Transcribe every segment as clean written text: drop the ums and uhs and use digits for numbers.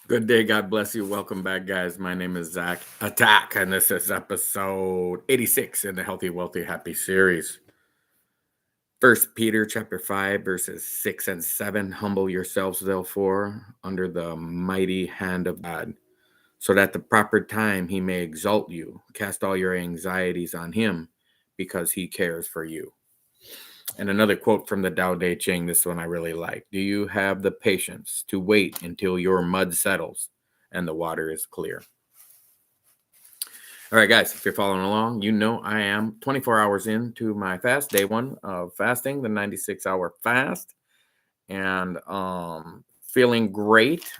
Good day. God bless you. Welcome back, guys. My name is Zach Attack, and this is episode 86 in the Healthy, Wealthy, Happy series. First Peter chapter 5, verses 6 and 7. Humble yourselves, therefore, under the mighty hand of God, so that at the proper time he may exalt you. Cast all your anxieties on him, because he cares for you. And another quote from the Tao Te Ching, this one I really like. Do you have the patience to wait until your mud settles and the water is clear? All right, guys, if you're following along, you know I am 24 hours into my fast, day one of fasting, the 96-hour fast, and feeling great.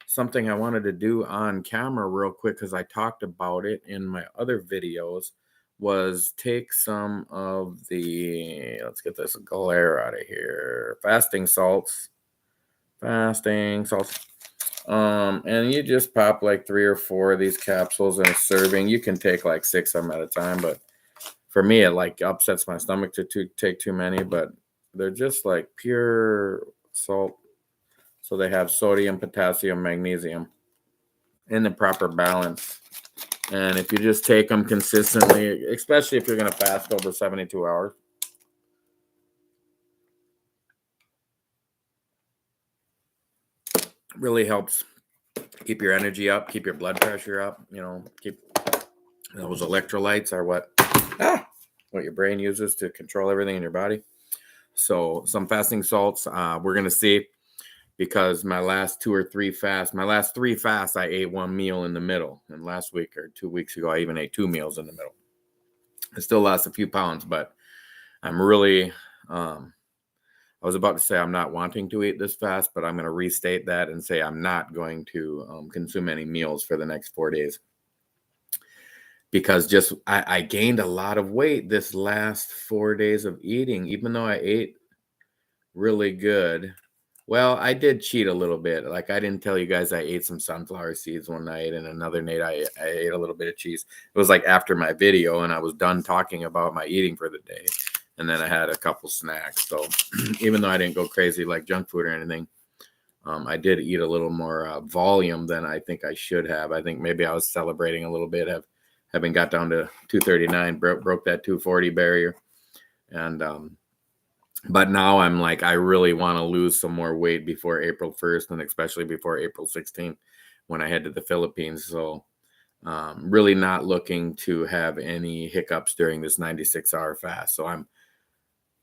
Something I wanted to do on camera real quick, because I talked about it in my other videos, was take some of the, let's get this glare out of here, fasting salts. And you just pop like 3 or 4 of these capsules in a serving. You can take like 6 of them at a time, but for me, it like upsets my stomach to take too many, but they're just like pure salt. So they have sodium, potassium, magnesium in the proper balance. And if you just take them consistently, especially if you're going to fast over 72 hours, really helps keep your energy up, keep your blood pressure up, keep those electrolytes are what your brain uses to control everything in your body. So some fasting salts, we're going to see, because my last 3 fasts, I ate 1 meal in the middle. And last week or 2 weeks ago, I even ate 2 meals in the middle. I still lost a few pounds, but I'm really, I was about to say I'm not wanting to eat this fast, but I'm going to restate that and say I'm not going to consume any meals for the next 4 days. Because I gained a lot of weight this last 4 days of eating, even though I ate really good. Well, I did cheat a little bit. Like, I didn't tell you guys I ate some sunflower seeds one night, and another night I ate a little bit of cheese. It was like after my video, and I was done talking about my eating for the day. And then I had a couple snacks. So even though I didn't go crazy like junk food or anything, I did eat a little more volume than I think I should have. I think maybe I was celebrating a little bit, having got down to 239, broke that 240 barrier. And but now I'm like, I really want to lose some more weight before April 1st, and especially before April 16th when I head to the Philippines. So really not looking to have any hiccups during this 96-hour fast. So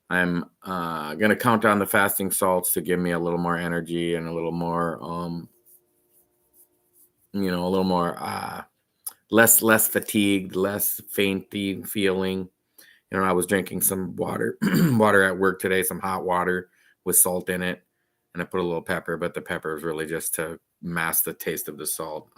I'm going to count on the fasting salts to give me a little more energy and a little more, less fatigued, less fainty feeling. I was drinking some water at work today, some hot water with salt in it, and I put a little pepper, but the pepper is really just to mask the taste of the salt.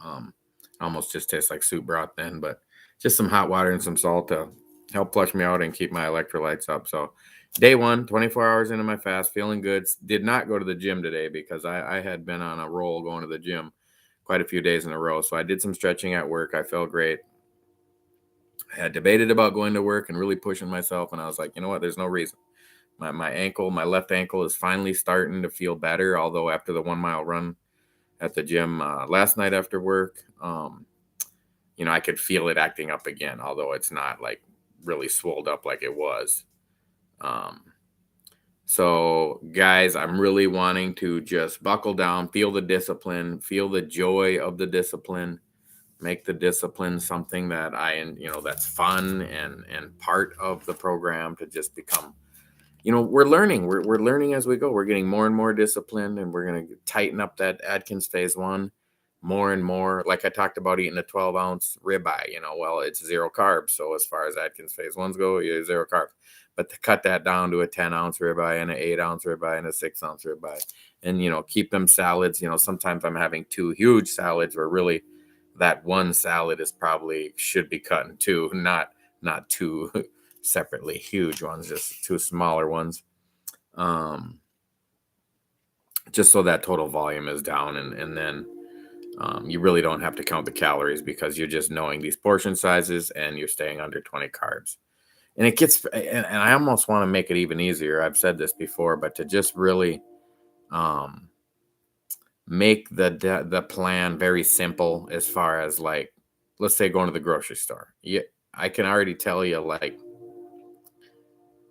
Almost just tastes like soup broth then, but just some hot water and some salt to help flush me out and keep my electrolytes up. So day one, 24 hours into my fast, feeling good. Did not go to the gym today because I had been on a roll going to the gym quite a few days in a row. So I did some stretching at work. I felt great. I had debated about going to work and really pushing myself, and I was like, you know what? There's no reason. My left ankle is finally starting to feel better. Although after the 1 mile run at the gym last night after work, I could feel it acting up again. Although it's not like really swolled up like it was. So guys, I'm really wanting to just buckle down, feel the discipline, feel the joy of the discipline. Make the discipline something that that's fun and part of the program, to just become, we're learning as we go. We're getting more and more disciplined, and we're going to tighten up that Atkins phase 1 more and more. Like I talked about eating a 12-ounce ribeye, well, it's 0 carbs. So as far as Atkins phase 1s go, 0 carbs. But to cut that down to a 10-ounce ribeye and an 8-ounce ribeye and a 6-ounce ribeye, and, keep them salads. Sometimes I'm having 2 huge salads, where really that one salad should be cut in 2, not 2 separately huge ones, just 2 smaller ones. Just so that total volume is down, and then you really don't have to count the calories, because you're just knowing these portion sizes and you're staying under 20 carbs. And it gets, and I almost want to make it even easier. I've said this before, but to just really make the plan very simple as far as like, let's say going to the grocery store. Yeah, I can already tell you like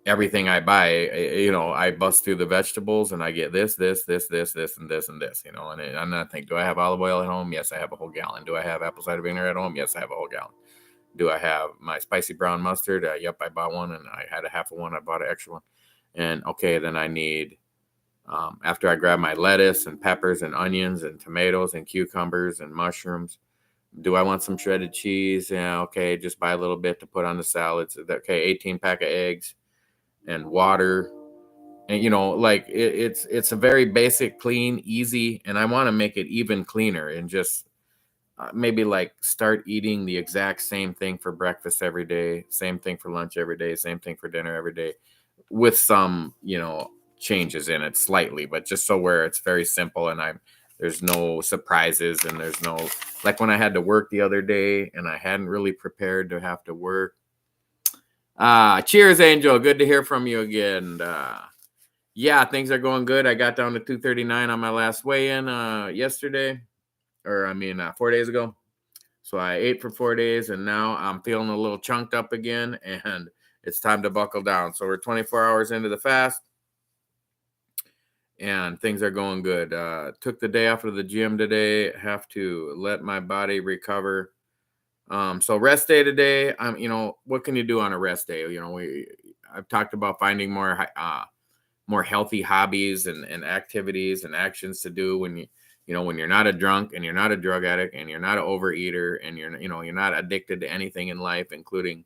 everything I buy, I bust through the vegetables and I get this, and this, and I think, do I have olive oil at home? Yes, I have a whole gallon. Do I have apple cider vinegar at home? Yes, I have a whole gallon. Do I have my spicy brown mustard? Yep, I bought one and I had a half of one. I bought an extra one. And okay, then I need, after I grab my lettuce and peppers and onions and tomatoes and cucumbers and mushrooms, do I want some shredded cheese? Yeah, okay, just buy a little bit to put on the salads. Okay, 18 pack of eggs and water. And like it's a very basic, clean, easy, and I want to make it even cleaner and just maybe like start eating the exact same thing for breakfast every day, same thing for lunch every day, same thing for dinner every day, with some changes in it slightly, but just so where it's very simple and there's no surprises and there's no, like when I had to work the other day and I hadn't really prepared to have to work. Cheers, Angel. Good to hear from you again. Yeah, things are going good. I got down to 239 on my last weigh-in yesterday, or 4 days ago. So I ate for 4 days, and now I'm feeling a little chunked up again, and it's time to buckle down. So we're 24 hours into the fast, and things are going good. Took the day off of the gym today. Have to let my body recover. So rest day today. What can you do on a rest day? I've talked about finding more healthy hobbies and activities and actions to do when you're not a drunk and you're not a drug addict and you're not an overeater and you're not addicted to anything in life, including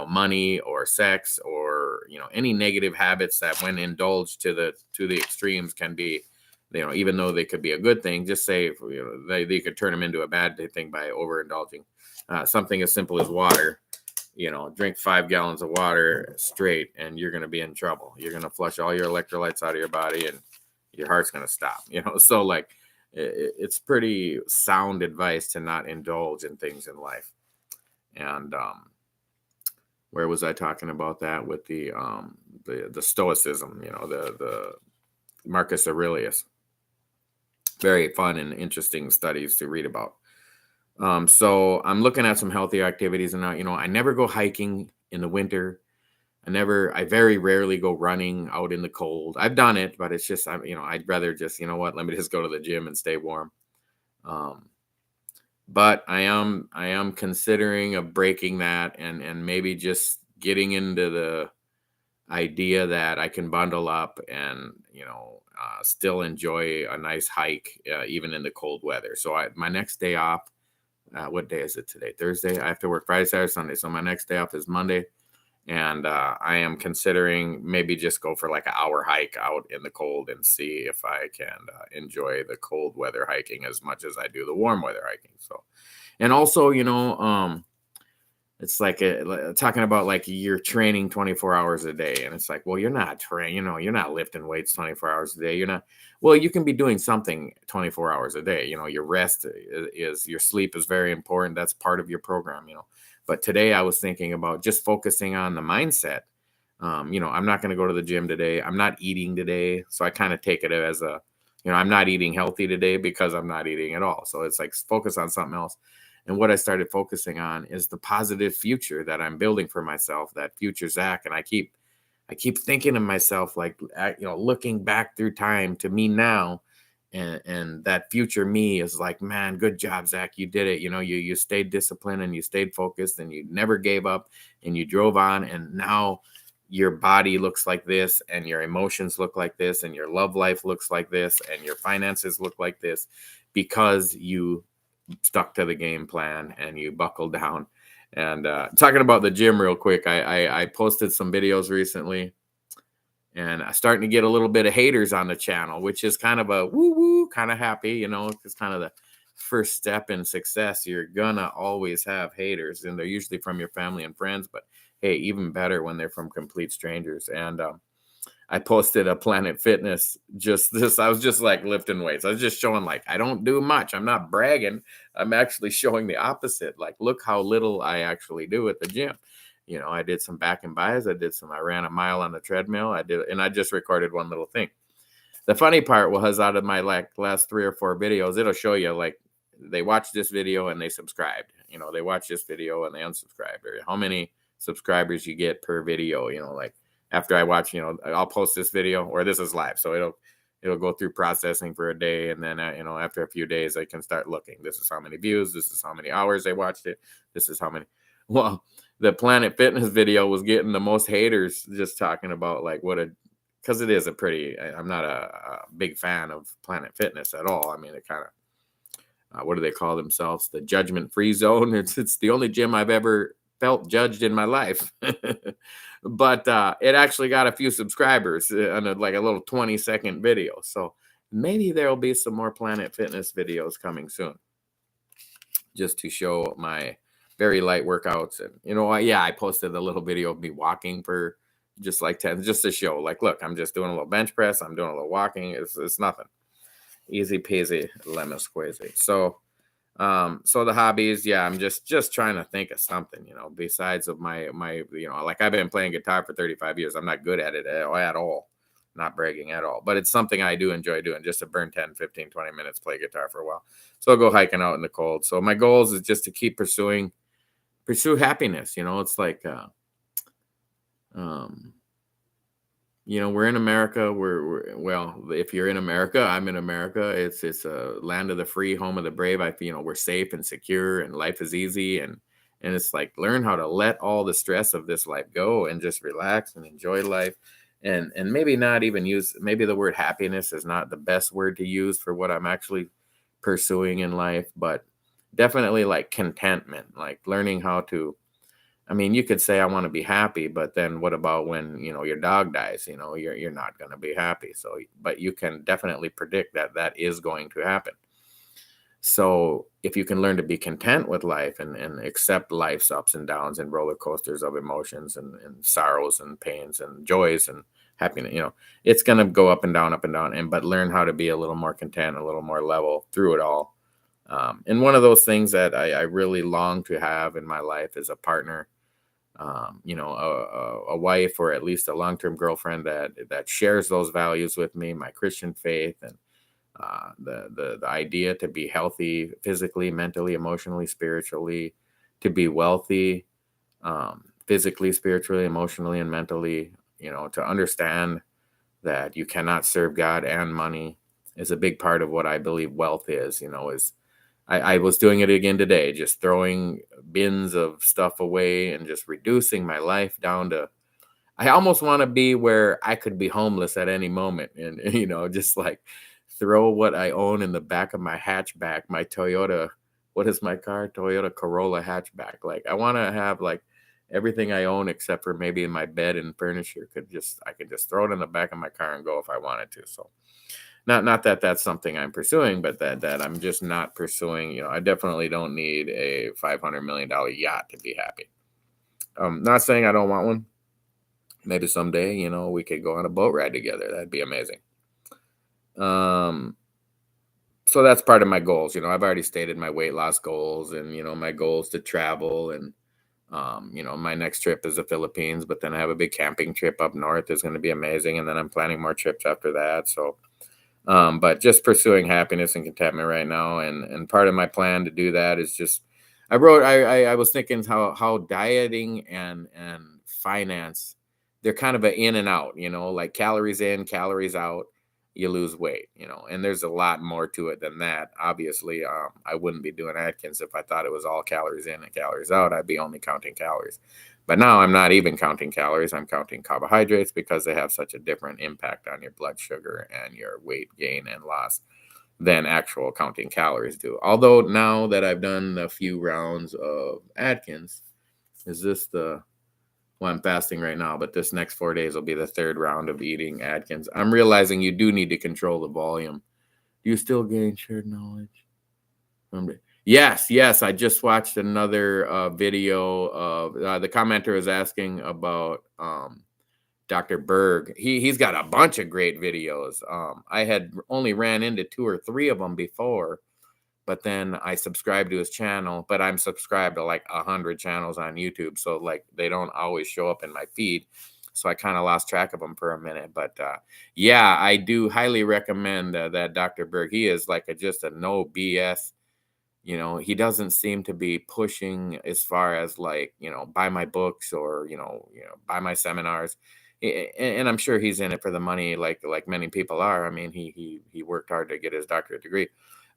money or sex or any negative habits that when indulged to the extremes can be, even though they could be a good thing, just say they could turn them into a bad thing by overindulging. Something as simple as water. Drink 5 gallons of water straight and you're going to be in trouble. You're going to flush all your electrolytes out of your body and your heart's going to stop, so like it's pretty sound advice to not indulge in things in life. And where was I talking about that with the stoicism, the Marcus Aurelius? Very fun and interesting studies to read about. So I'm looking at some healthier activities, and I never go hiking in the winter. I very rarely go running out in the cold. I've done it, but it's just, I'd rather just, let me just go to the gym and stay warm. But I am considering of breaking that and maybe just getting into the idea that I can bundle up and, still enjoy a nice hike, even in the cold weather. So my next day off, what day is it today? Thursday. I have to work Friday, Saturday, Sunday. So my next day off is Monday. And I am considering maybe just go for like an hour hike out in the cold and see if I can enjoy the cold weather hiking as much as I do the warm weather hiking. So, and also, it's like talking about like you're training 24 hours a day. And it's like, well, you're not you're not lifting weights 24 hours a day. Well, you can be doing something 24 hours a day. Your rest is your sleep is very important. That's part of your program, But today I was thinking about just focusing on the mindset. I'm not going to go to the gym today. I'm not eating today. So I kind of take it as I'm not eating healthy today because I'm not eating at all. So it's like focus on something else. And what I started focusing on is the positive future that I'm building for myself, that future Zach. And I keep thinking of myself, like, looking back through time to me now. And that future me is like, man, good job, Zach. You did it. You stayed disciplined and you stayed focused and you never gave up and you drove on. And now your body looks like this and your emotions look like this and your love life looks like this and your finances look like this because you stuck to the game plan and you buckled down. And talking about the gym real quick, I posted some videos recently and I'm starting to get a little bit of haters on the channel, which is kind of a woo kind of happy, it's kind of the first step in success. You're gonna always have haters and they're usually from your family and friends, but hey, even better when they're from complete strangers. And I posted a Planet Fitness, I was just like lifting weights. I was just showing like, I don't do much. I'm not bragging. I'm actually showing the opposite. Like, look how little I actually do at the gym. I did some back and buys. I ran a mile on the treadmill. And I just recorded one little thing. The funny part was out of my like last 3 or 4 videos, it'll show you like they watched this video and they subscribed. They watch this video and they unsubscribed, or how many subscribers you get per video. Like after I watch, I'll post this video, or this is live, so it'll go through processing for a day, and then after a few days I can start looking. This is how many views, this is how many hours they watched it, this is how many. Well, the Planet Fitness video was getting the most haters, just talking about like because it is I'm not a big fan of Planet Fitness at all. I mean, it kind of, what do they call themselves? The judgment-free zone. It's the only gym I've ever felt judged in my life. But it actually got a few subscribers on like a little 20-second video. So maybe there'll be some more Planet Fitness videos coming soon, just to show my very light workouts. And I posted a little video of me walking for just like 10, just to show like, look, I'm just doing a little bench press, I'm doing a little walking. It's nothing, easy peasy lemon squeezy. So so the hobbies, I'm just trying to think of something, besides of my like I've been playing guitar for 35 years. I'm not good at it at all, not bragging at all, but it's something I do enjoy doing, just to burn 10, 15, 20 minutes, play guitar for a while. So I'll go hiking out in the cold. So my goals is just to keep pursue happiness. It's like we're in America. Well, if you're in America, I'm in America. It's a land of the free, home of the brave. We're safe and secure, and life is easy. And it's like, learn how to let all the stress of this life go and just relax and enjoy life. And maybe not even maybe the word happiness is not the best word to use for what I'm actually pursuing in life, but definitely like contentment, like learning how to. I mean, you could say I want to be happy, but then what about when, your dog dies? You're not going to be happy. So, but you can definitely predict that is going to happen. So if you can learn to be content with life and accept life's ups and downs and roller coasters of emotions and sorrows and pains and joys and happiness, it's going to go up and down, but learn how to be a little more content, a little more level through it all. And one of those things that I really long to have in my life is a partner, a wife, or at least a long-term girlfriend that shares those values with me, my Christian faith, and the idea to be healthy physically, mentally, emotionally, spiritually, to be wealthy, physically, spiritually, emotionally, and mentally, to understand that you cannot serve God and money is a big part of what I believe wealth is. I was doing it again today, just throwing bins of stuff away and just reducing my life down to, I almost want to be where I could be homeless at any moment. And, just like throw what I own in the back of my hatchback, my Toyota. What is my car? Toyota Corolla hatchback. Like I want to have like everything I own except for maybe my bed and furniture I could just throw it in the back of my car and go if I wanted to. So not that that's something I'm pursuing, but that I'm just not pursuing. I definitely don't need a $500 million yacht to be happy. Not saying I don't want one. Maybe someday, we could go on a boat ride together. That'd be amazing. So that's part of my goals. I've already stated my weight loss goals and, my goals to travel. And, my next trip is the Philippines, but then I have a big camping trip up north. It's going to be amazing. And then I'm planning more trips after that. So, but just pursuing happiness and contentment right now. And part of my plan to do that is just, I was thinking how dieting and finance, they're kind of an in and out, like calories in, calories out, you lose weight, and there's a lot more to it than that. Obviously, I wouldn't be doing Atkins if I thought it was all calories in and calories out. I'd be only counting calories. But now I'm not even counting calories. I'm counting carbohydrates because they have such a different impact on your blood sugar and your weight gain and loss than actual counting calories do. Although now that I've done a few rounds of Atkins, I'm fasting right now, but this next 4 days will be the third round of eating Atkins. I'm realizing you do need to control the volume. Do you still gain shared knowledge? Yes. I just watched another video of the commenter is asking about Dr. Berg. He's got a bunch of great videos. I had only ran into 2 or 3 of them before, but then I subscribed to his channel. But I'm subscribed to like 100 channels on YouTube, so like they don't always show up in my feed. So I kind of lost track of him for a minute. But yeah, I do highly recommend that Dr. Berg. He is like just a no BS. He doesn't seem to be pushing as far as like, buy my books or, buy my seminars. And I'm sure he's in it for the money, like many people are. I mean, he worked hard to get his doctorate degree.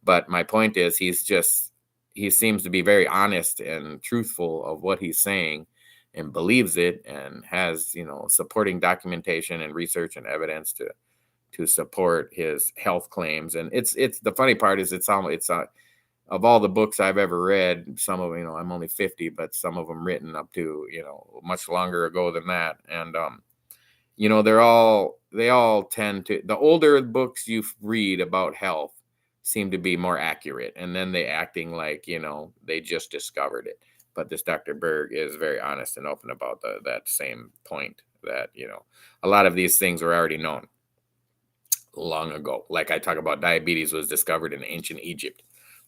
But my point is, he seems to be very honest and truthful of what he's saying and believes it and has, supporting documentation and research and evidence to support his health claims. And it's the funny part is it's of all the books I've ever read, some of, I'm only 50, but some of them written up to, much longer ago than that. And, they all tend to, the older books you read about health seem to be more accurate. And then they acting like, they just discovered it. But this Dr. Berg is very honest and open about that same point that, a lot of these things were already known long ago. Like I talk about, diabetes was discovered in ancient Egypt,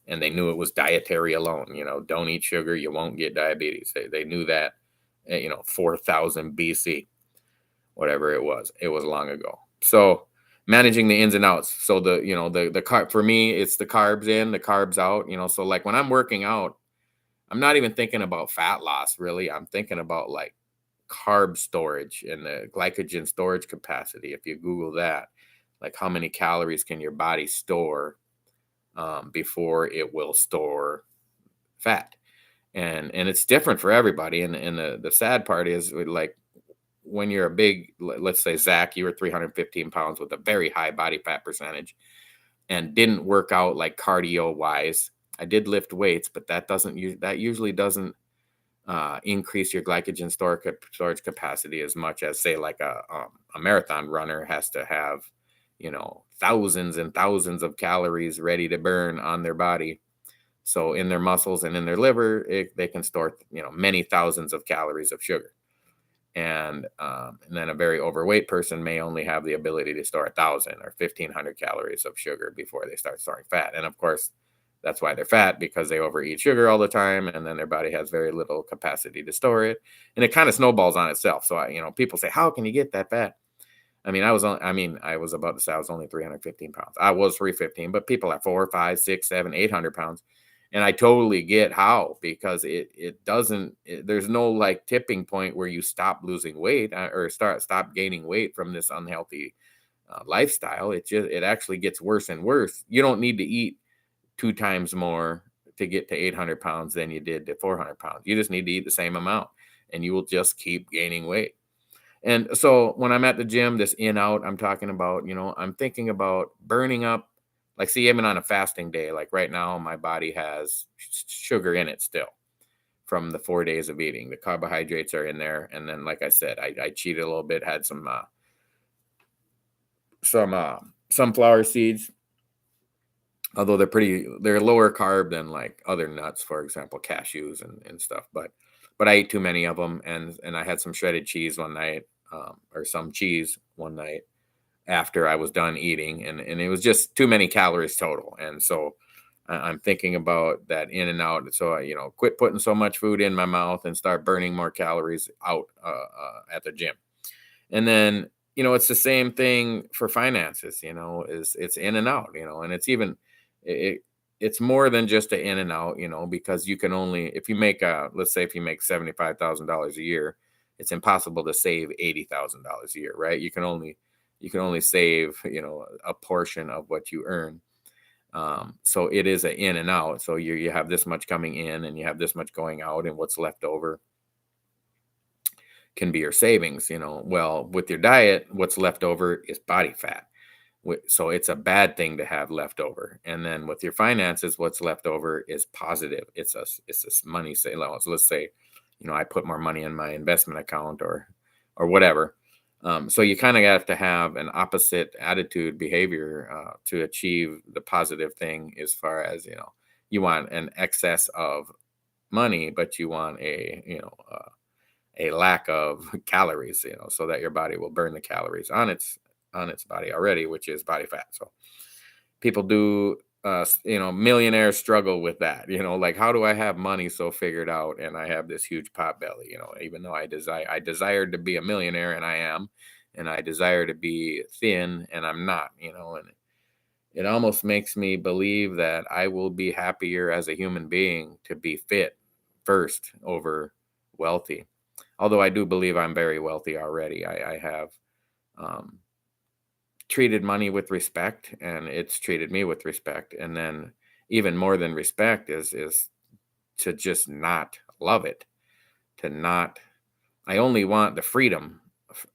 and they knew it was dietary alone. Don't eat sugar, you won't get diabetes. They knew that, 4000 BC, whatever it was. It was long ago. So managing the ins and outs. So the carb, for me, it's the carbs in, the carbs out. So like when I'm working out, I'm not even thinking about fat loss, really. I'm thinking about like carb storage and the glycogen storage capacity. If you Google that, like how many calories can your body store before it will store fat, and it's different for everybody. And the sad part is, like, when you're a big, let's say Zach, you were 315 pounds with a very high body fat percentage and didn't work out like cardio wise. I did lift weights, but that usually doesn't increase your glycogen storage capacity as much as, say, like a marathon runner has to have, thousands and thousands of calories ready to burn on their body. So in their muscles and in their liver, they can store, many thousands of calories of sugar. And then a very overweight person may only have the ability to store 1,000 or 1,500 calories of sugar before they start storing fat. And of course, that's why they're fat, because they overeat sugar all the time, and then their body has very little capacity to store it, and it kind of snowballs on itself. So people say, "How can you get that fat?" I was about to say I was only 315 pounds. I was 315, but people are 4, 5, 6, 7, 800 pounds. And I totally get how, because it doesn't, there's no like tipping point where you stop losing weight or stop gaining weight from this unhealthy lifestyle. It actually gets worse and worse. You don't need to eat 2 times more to get to 800 pounds than you did to 400 pounds. You just need to eat the same amount, and you will just keep gaining weight. And so when I'm at the gym, this in out I'm talking about, I'm thinking about burning up, like, see, even on a fasting day, like right now, my body has sugar in it still from the 4 days of eating. The carbohydrates are in there. And then, like I said, I cheated a little bit, had some sunflower seeds, although they're lower carb than like other nuts, for example, cashews and stuff. But I ate too many of them, and I had some shredded cheese one night, or some cheese one night after I was done eating, and it was just too many calories total. And so I'm thinking about that in and out. So I, quit putting so much food in my mouth and start burning more calories out at the gym. And then, it's the same thing for finances. It's in and out. And it's even it it's more than just an in and out. Because you can only, if you make let's say if you make $75,000 a year, it's impossible to save $80,000 a year, right? You can only save, a portion of what you earn. So it is an in and out. So you have this much coming in and you have this much going out, and what's left over can be your savings. Well, with your diet, what's left over is body fat. So it's a bad thing to have left over. And then with your finances, what's left over is positive. It's a money say. Let's say, I put more money in my investment account or whatever. So you kind of have to have an opposite attitude behavior to achieve the positive thing, as far as, you want an excess of money, but you want a lack of calories, so that your body will burn the calories on its body already, which is body fat. So people do millionaires struggle with that. Like, how do I have money so figured out and I have this huge pot belly? Even though I desired to be a millionaire and I am, and I desire to be thin and I'm not. And it almost makes me believe that I will be happier as a human being to be fit first over wealthy. Although I do believe I'm very wealthy already. I have um, treated money with respect, and it's treated me with respect. And then even more than respect is to just not love it, to not. I only want the freedom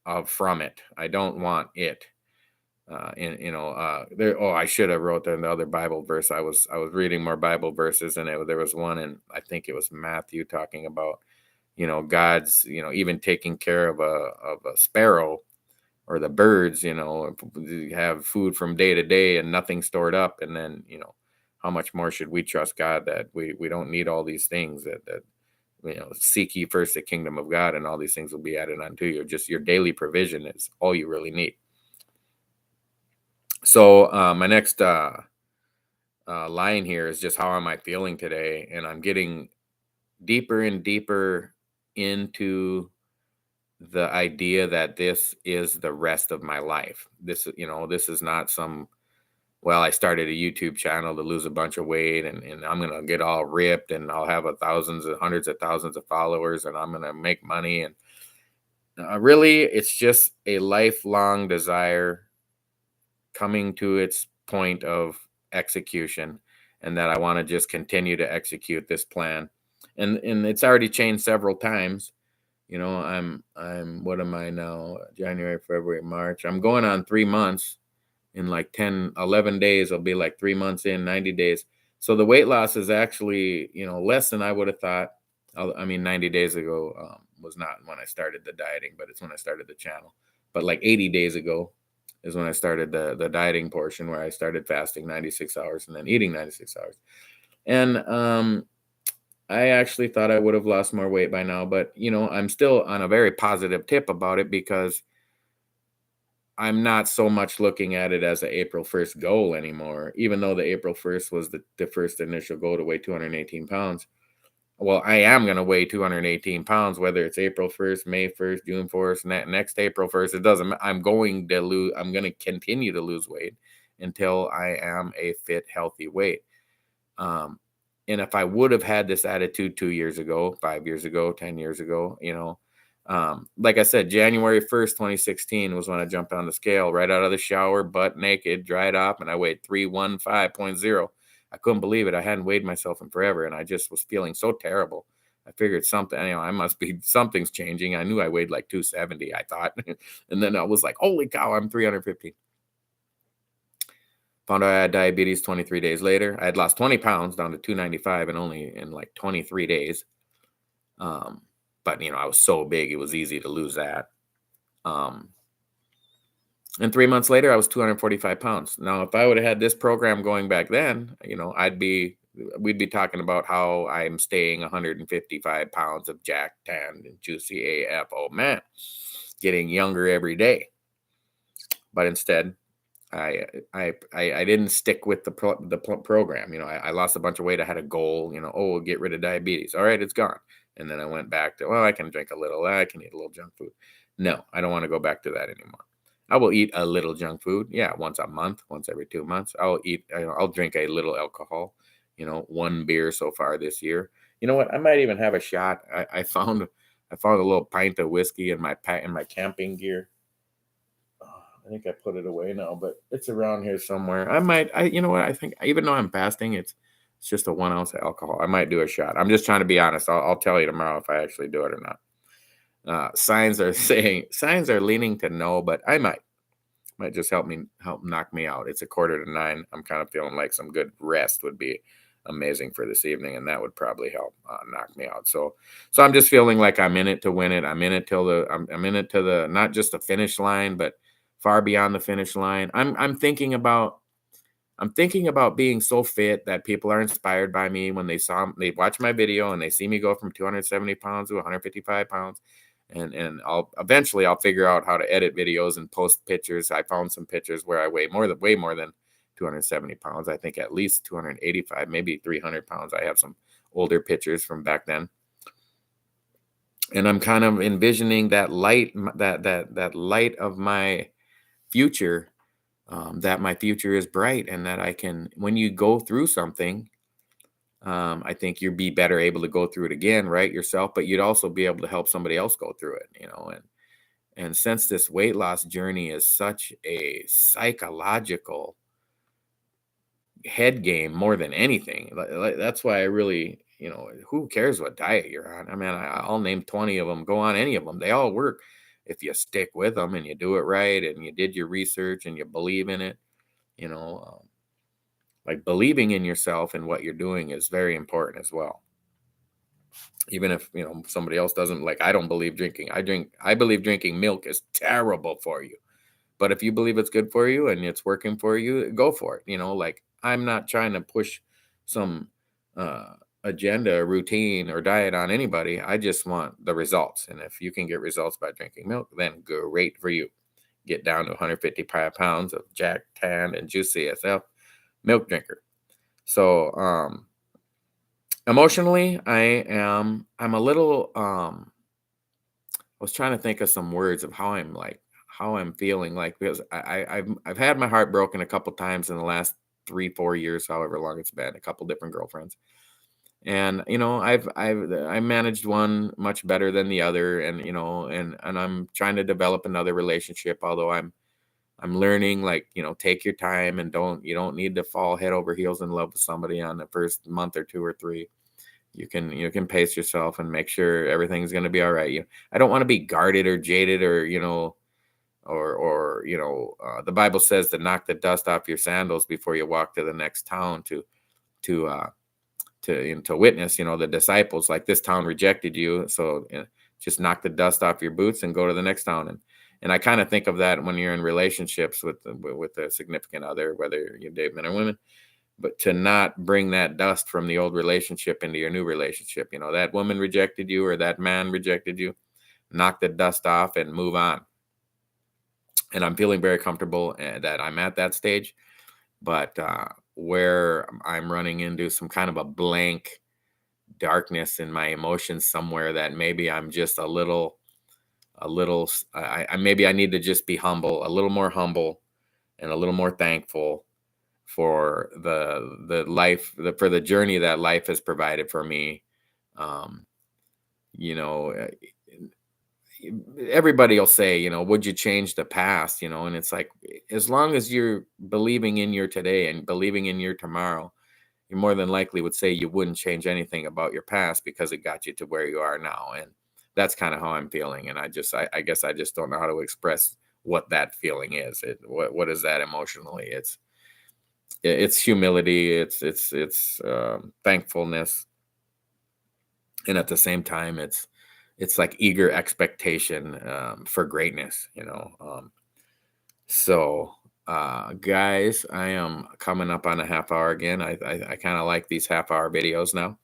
of from it. I don't want it. There. Oh, I should have wrote down the other Bible verse. I was reading more Bible verses, and there was one, and I think it was Matthew talking about God's even taking care of a sparrow or the birds. Have food from day to day and nothing stored up, and then how much more should we trust God that we don't need all these things that seek ye first the kingdom of God, and all these things will be added unto you. Just your daily provision is all you really need. So my next line here is just how am I feeling today, and I'm getting deeper and deeper into the idea that this is the rest of my life. This is not some, well, I started a YouTube channel to lose a bunch of weight, and I'm going to get all ripped and I'll have thousands and hundreds of thousands of followers and I'm going to make money. And really, it's just a lifelong desire coming to its point of execution, and that I want to just continue to execute this plan. And it's already changed several times. I'm what am I now? January, February, March. I'm going on 3 months. In like 10, 11 days, I'll be like 3 months in, 90 days. So the weight loss is actually, less than I would have thought. 90 days ago was not when I started the dieting, but it's when I started the channel. But like 80 days ago is when I started the dieting portion, where I started fasting 96 hours and then eating 96 hours. And I actually thought I would have lost more weight by now, but I'm still on a very positive tip about it, because I'm not so much looking at it as an April 1st goal anymore, even though the April 1st was the first initial goal to weigh 218 pounds. Well, I am going to weigh 218 pounds, whether it's April 1st, May 1st, June 1st, next April 1st. It doesn't matter. I'm going to continue to lose weight until I am a fit, healthy weight. And if I would have had this attitude 2 years ago, 5 years ago, 10 years ago, like I said, January 1st, 2016 was when I jumped on the scale right out of the shower, butt naked, dried up, and I weighed 315.0. I couldn't believe it. I hadn't weighed myself in forever, and I just was feeling so terrible. I figured something's changing. I knew I weighed like 270, I thought. And then I was like, holy cow, I'm 350. Found out I had diabetes 23 days later. I had lost 20 pounds down to 295 and only in like 23 days. But I was so big, it was easy to lose that. And 3 months later, I was 245 pounds. Now, if I would have had this program going back then, we'd be talking about how I'm staying 155 pounds of jack, tanned, and juicy AF. Oh man, getting younger every day. But instead, I didn't stick with the program. I lost a bunch of weight. I had a goal. Get rid of diabetes. All right, it's gone. And then I went back to, I can drink a little. I can eat a little junk food. No, I don't want to go back to that anymore. I will eat a little junk food. Yeah, once a month, once every 2 months. I'll drink a little alcohol. 1 beer so far this year. You know what? I might even have a shot. I found a little pint of whiskey in my camping gear. I think I put it away now, but it's around here somewhere. I think even though I'm fasting, it's just a 1 ounce of alcohol. I might do a shot. I'm just trying to be honest. I'll tell you tomorrow if I actually do it or not. Signs are leaning to no, but I might just help knock me out. It's 8:45. I'm kind of feeling like some good rest would be amazing for this evening, and that would probably help knock me out. So I'm just feeling like I'm in it to win it. I'm in it I'm in it to the, not just the finish line, but far beyond the finish line. I'm thinking about being so fit that people are inspired by me when they watch my video and they see me go from 270 pounds to 155 pounds. And I'll eventually figure out how to edit videos and post pictures. I found some pictures where I weigh way more than 270 pounds. I think at least 285, maybe 300 pounds. I have some older pictures from back then. And I'm kind of envisioning that light, that light of my future, that my future is bright, and that I can, when you go through something, I think you'd be better able to go through it again, right, yourself, but you'd also be able to help somebody else go through it, and since this weight loss journey is such a psychological head game more than anything, that's why I really, who cares what diet you're on? I mean, I'll name 20 of them. Go on any of them. They all work if you stick with them and you do it right and you did your research and you believe in it. You know, like believing in yourself and what you're doing is very important as well. Even if somebody else doesn't, like, I don't believe drinking. I believe drinking milk is terrible for you. But if you believe it's good for you and it's working for you, go for it. Like, I'm not trying to push some agenda, routine, or diet on anybody. I just want the results. And if you can get results by drinking milk, then great for you. Get down to 155 pounds of jacked, tanned, and juicy AF milk drinker. So emotionally, I'm a little I was trying to think of some words of how I'm feeling, like, because I've had my heart broken a couple times in the last 3-4 years, however long it's been, a couple different girlfriends. And I managed one much better than the other, and I'm trying to develop another relationship, although I'm learning, like, take your time, and you don't need to fall head over heels in love with somebody on the first month or 2 or 3. You can pace yourself and make sure everything's going to be all right. I don't want to be guarded or jaded, or the Bible says to knock the dust off your sandals before you walk to the next town to witness. The disciples, like, this town rejected you, so just knock the dust off your boots and go to the next town. And I kind of think of that when you're in relationships with a significant other, whether you date men or women, but to not bring that dust from the old relationship into your new relationship. That woman rejected you or that man rejected you, knock the dust off and move on. And I'm feeling very comfortable that I'm at that stage, but where I'm running into some kind of a blank darkness in my emotions somewhere, that maybe I'm just a little, maybe I need to just be humble, a little more humble, and a little more thankful for the life, for the journey that life has provided for me. Um, you know, Everybody will say, would you change the past? And it's like, as long as you're believing in your today and believing in your tomorrow, you more than likely would say you wouldn't change anything about your past, because it got you to where you are now. And that's kind of how I'm feeling. And I guess I just don't know how to express what that feeling is. What is that emotionally? It's humility. It's thankfulness. And at the same time, it's like eager expectation for greatness, So, guys, I am coming up on a half hour again. I kind of like these half-hour videos now.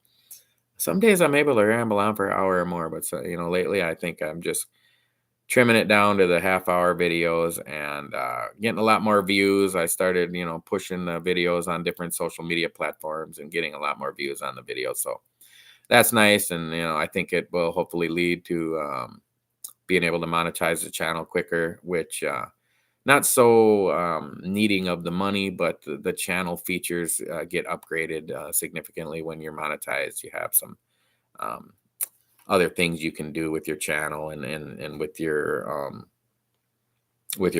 Some days I'm able to ramble on for an hour or more, but lately I think I'm just trimming it down to the half-hour videos and getting a lot more views. I started, pushing the videos on different social media platforms and getting a lot more views on the videos. So that's nice, and I think it will hopefully lead to being able to monetize the channel quicker, which not so needing of the money, but the channel features get upgraded significantly when you're monetized. You have some other things you can do with your channel and with your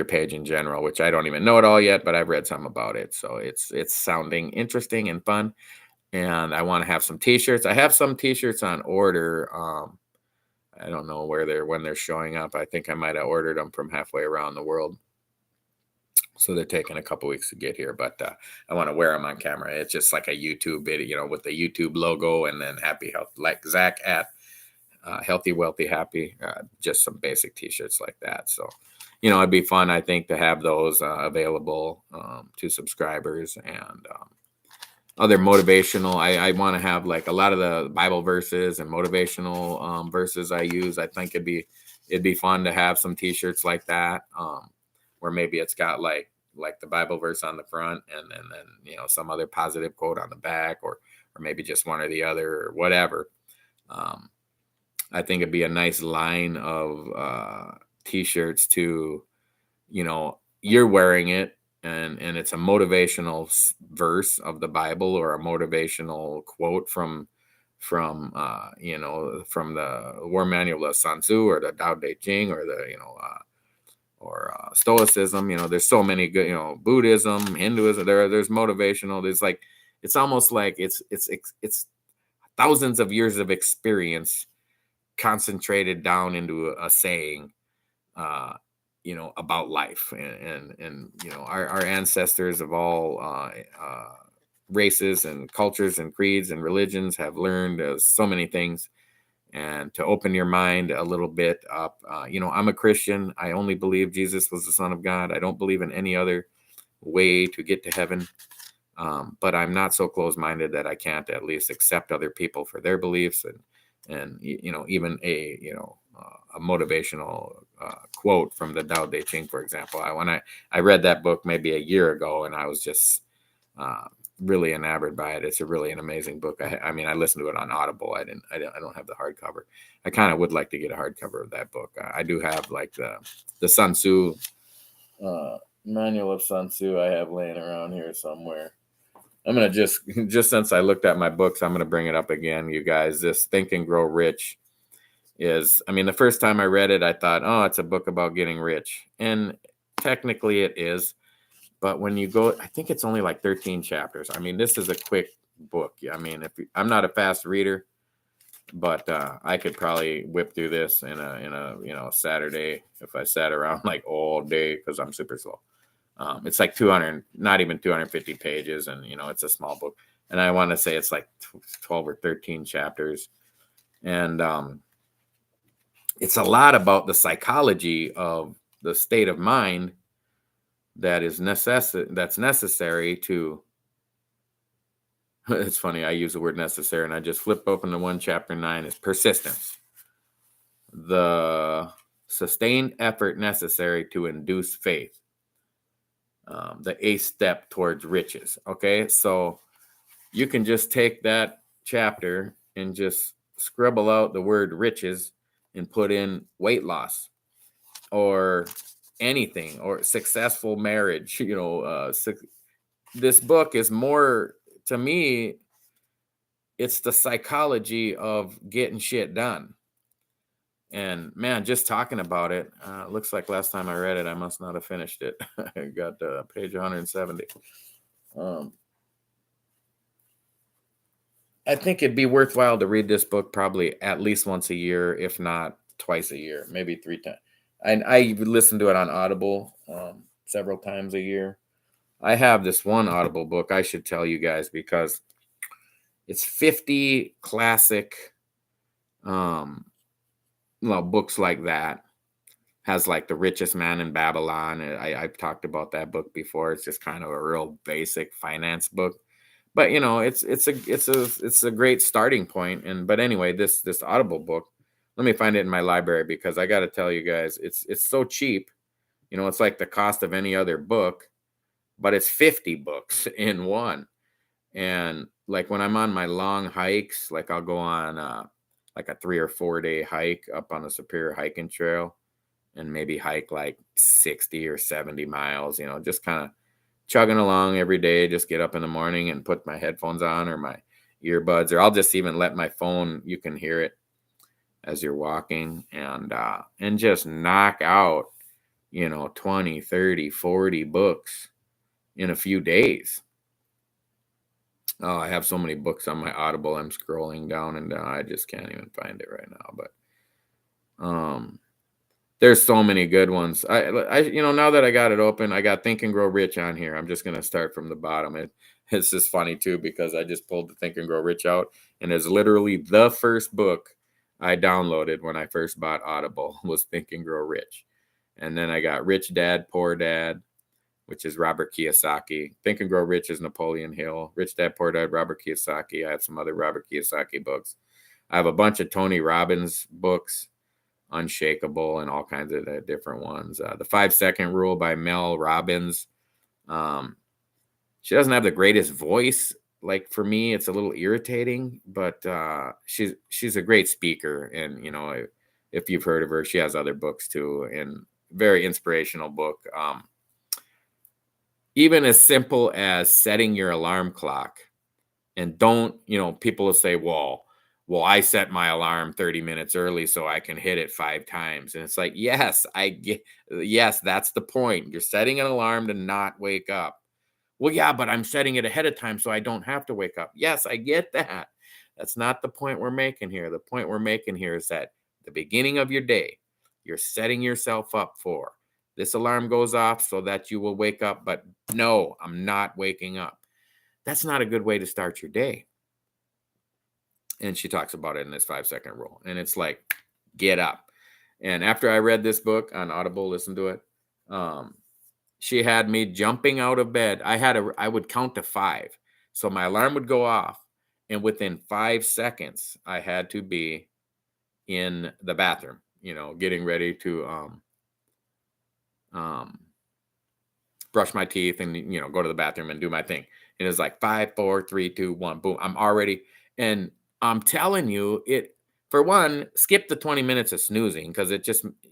page in general, which I don't even know it all yet, but I've read some about it. So it's sounding interesting and fun. And I want to have some t-shirts. I have some t-shirts on order. I don't know when they're showing up. I think I might have ordered them from halfway around the world. So they're taking a couple weeks to get here, but I want to wear them on camera. It's just like a YouTube video, with the YouTube logo, and then Happy Health, like Zach at Healthy, Wealthy, Happy. Just some basic t-shirts like that. So, it'd be fun, I think, to have those available to subscribers, and other motivational. I want to have, like, a lot of the Bible verses and motivational verses I use. I think it'd be fun to have some t-shirts like that, where maybe it's got, like, like the Bible verse on the front, and then some other positive quote on the back, or maybe just one or the other, or whatever. I think it'd be a nice line of t-shirts to, you're wearing it, and it's a motivational verse of the Bible, or a motivational quote from from the War Manual of Sun Tzu, or the Tao Te Ching, or the or Stoicism. There's so many good, Buddhism, Hinduism. There's motivational. There's like, it's almost like it's thousands of years of experience concentrated down into a saying, about life, and our ancestors of all races and cultures and creeds and religions have learned so many things. And to open your mind a little bit up, I'm a Christian. I only believe Jesus was the Son of God. I don't believe in any other way to get to heaven. But I'm not so close-minded that I can't at least accept other people for their beliefs, and even a motivational quote from the Tao Te Ching, for example. When I read that book maybe a year ago, and I was just really enamored by it. It's an amazing book. I mean, I listened to it on Audible. I don't have the hardcover. I kind of would like to get a hardcover of that book. I do have like the Sun Tzu manual of Sun Tzu. I have laying around here somewhere. I'm gonna just since I looked at my books, I'm gonna bring it up again, you guys. This Think and Grow Rich is, I mean, the first time I read it, I thought, oh, it's a book about getting rich, and technically it is. But when you go, I think it's only like 13 chapters. I mean, this is a quick book. I mean, I'm not a fast reader, but I could probably whip through this in a Saturday if I sat around like all day, because I'm super slow. It's like 200, not even 250 pages, and it's a small book. And I want to say it's like 12 or 13 chapters, and it's a lot about the psychology of the state of mind that's necessary to. It's funny, I use the word necessary, and I just flip open to chapter 9 is persistence. The sustained effort necessary to induce faith. The 8th step towards riches. Okay, so you can just take that chapter and just scribble out the word riches and put in weight loss, or anything, or successful marriage. This book is more, to me, it's the psychology of getting shit done. And man, just talking about it, looks like last time I read it, I must not have finished it. I got page 170. I think it'd be worthwhile to read this book probably at least once a year, if not twice a year, maybe 3 times. I listen to it on Audible several times a year. I have this one Audible book I should tell you guys, because it's 50 classic books like that. Has like The Richest Man in Babylon. I've talked about that book before. It's just kind of a real basic finance book, but it's a great starting point. But anyway, this Audible book, let me find it in my library, because I got to tell you guys, it's so cheap. It's like the cost of any other book, but it's 50 books in one. And like when I'm on my long hikes, like I'll go on like a 3 or 4 day hike up on the Superior Hiking Trail, and maybe hike like 60 or 70 miles, just kind of chugging along every day. Just get up in the morning and put my headphones on, or my earbuds, or I'll just even let my phone, you can hear it as you're walking, and just knock out, 20, 30, 40 books in a few days. Oh, I have so many books on my Audible. I'm scrolling down and down. I just can't even find it right now. But there's so many good ones. I now that I got it open, I got Think and Grow Rich on here. I'm just gonna start from the bottom. It's just funny too, because I just pulled the Think and Grow Rich out, and it's literally the first book I downloaded when I first bought Audible was Think and Grow Rich. And then I got Rich Dad, Poor Dad, which is Robert Kiyosaki. Think and Grow Rich is Napoleon Hill. Rich Dad, Poor Dad, Robert Kiyosaki. I have some other Robert Kiyosaki books. I have a bunch of Tony Robbins books, Unshakable, and all kinds of different ones. The 5 Second Rule by Mel Robbins. Um, she doesn't have the greatest voice. Like for me, it's a little irritating, but she's a great speaker, and if you've heard of her, she has other books too, and very inspirational book. Even as simple as setting your alarm clock, and don't, people will say, well, I set my alarm 30 minutes early so I can hit it 5 times. And it's like, yes, that's the point. You're setting an alarm to not wake up. Well, yeah, but I'm setting it ahead of time so I don't have to wake up. Yes, I get that. That's not the point we're making here. The point we're making here is that the beginning of your day, you're setting yourself up for this alarm goes off so that you will wake up. But no, I'm not waking up. That's not a good way to start your day. And she talks about it in this 5-second rule. And it's like, get up. And after I read this book on Audible, listen to it. She had me jumping out of bed. I would count to 5. So my alarm would go off. And within 5 seconds, I had to be in the bathroom, getting ready to brush my teeth and, go to the bathroom and do my thing. And it's like 5, 4, 3, 2, 1, boom. I'm already, and I'm telling you, for one, skip the 20 minutes of snoozing, because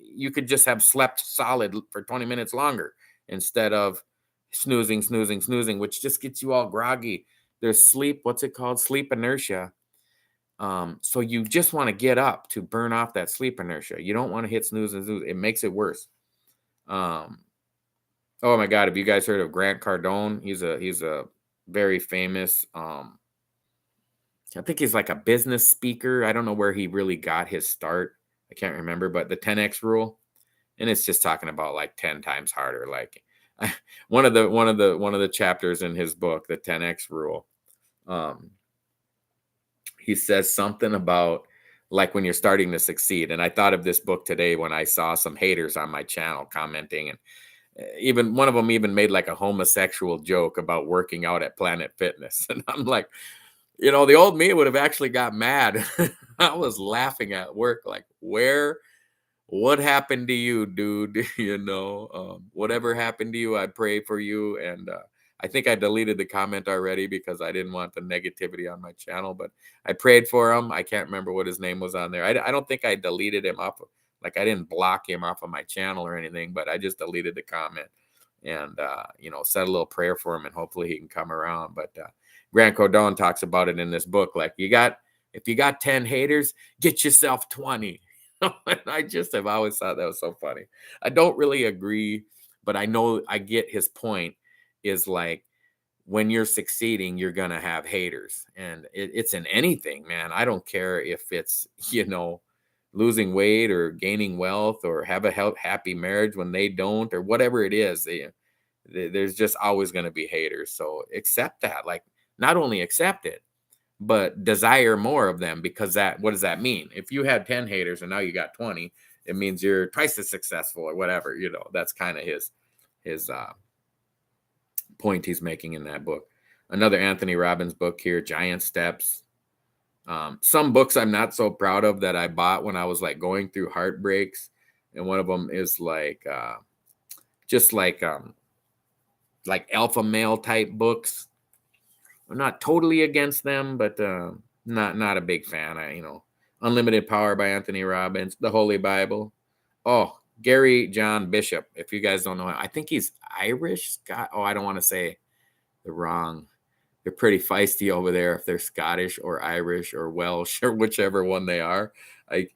you could just have slept solid for 20 minutes longer instead of snoozing, which just gets you all groggy. There's sleep, what's it called? Sleep inertia. So you just want to get up to burn off that sleep inertia. You don't want to hit snooze and snooze. It makes it worse. Oh my God, have you guys heard of Grant Cardone? He's a very famous, I think he's like a business speaker. I don't know where he really got his start. I can't remember, but the 10x rule, and it's just talking about like 10 times harder. Like one of the chapters in his book, the 10x rule, he says something about like when you're starting to succeed. And I thought of this book today when I saw some haters on my channel commenting, and even one of them even made like a homosexual joke about working out at Planet Fitness. And I'm like, the old me would have actually got mad. I was laughing at work, like, what happened to you, dude? Whatever happened to you, I pray for you. And I think I deleted the comment already because I didn't want the negativity on my channel, but I prayed for him. I can't remember what his name was on there. I don't think I deleted him off. Like I didn't block him off of my channel or anything, but I just deleted the comment and, said a little prayer for him, and hopefully he can come around. But Grant Cardone talks about it in this book. Like if you got 10 haters, get yourself 20. And I just have always thought that was so funny. I don't really agree, but I know I get his point is like, when you're succeeding, you're going to have haters, and it's in anything, man. I don't care if it's, losing weight or gaining wealth or have a happy marriage when they don't, or whatever it is. There's just always going to be haters. So accept that. Like, not only accept it, but desire more of them, because what does that mean? If you had 10 haters and now you got 20, it means you're twice as successful or whatever. That's kind of his point he's making in that book. Another Anthony Robbins book here, Giant Steps. Some books I'm not so proud of that I bought when I was like going through heartbreaks. And one of them is like, just like alpha male type books. I'm not totally against them, but not a big fan. Unlimited Power by Anthony Robbins, The Holy Bible. Oh, Gary John Bishop. If you guys don't know him, I think he's Irish. Scott. Oh, I don't want to say the wrong. They're pretty feisty over there if they're Scottish or Irish or Welsh or whichever one they are. I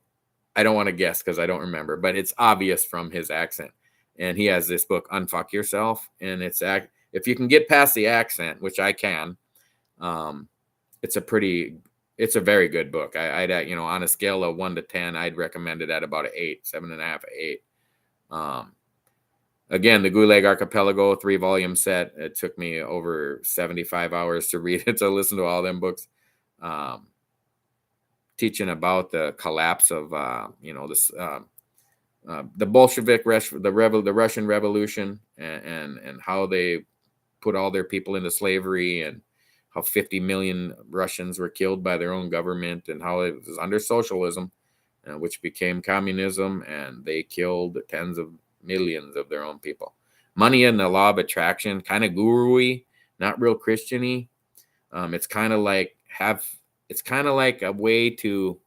don't want to guess because I don't remember, but it's obvious from his accent. And he has this book, Unfuck Yourself, and if you can get past the accent, which I can, it's a very good book. I'd on a scale of 1 to 10, I'd recommend it at about an 8, 7.5, 8. Again, the Gulag Archipelago 3-volume set. It took me over 75 hours to read it, to listen to all them books. Teaching about the collapse of, the Bolshevik, the Russian Revolution, and how they put all their people into slavery, and how 50 million Russians were killed by their own government, and how it was under socialism, which became communism, and they killed tens of millions of their own people. Money and the Law of Attraction, kind of guru-y, not real Christian-y. It's kind of like a way to,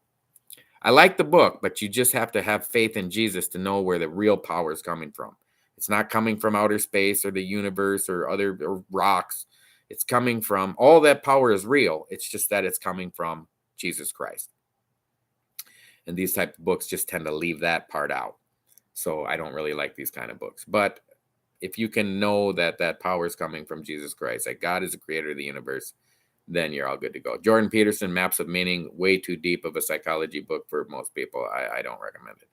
I like the book, but you just have to have faith in Jesus to know where the real power is coming from. It's not coming from outer space or the universe or other or rocks. It's coming from, all that power is real. It's just that it's coming from Jesus Christ. And these type of books just tend to leave that part out. So I don't really like these kind of books. But if you can know that that power is coming from Jesus Christ, that God is the creator of the universe, then you're all good to go. Jordan Peterson, Maps of Meaning, way too deep of a psychology book for most people. I don't recommend it.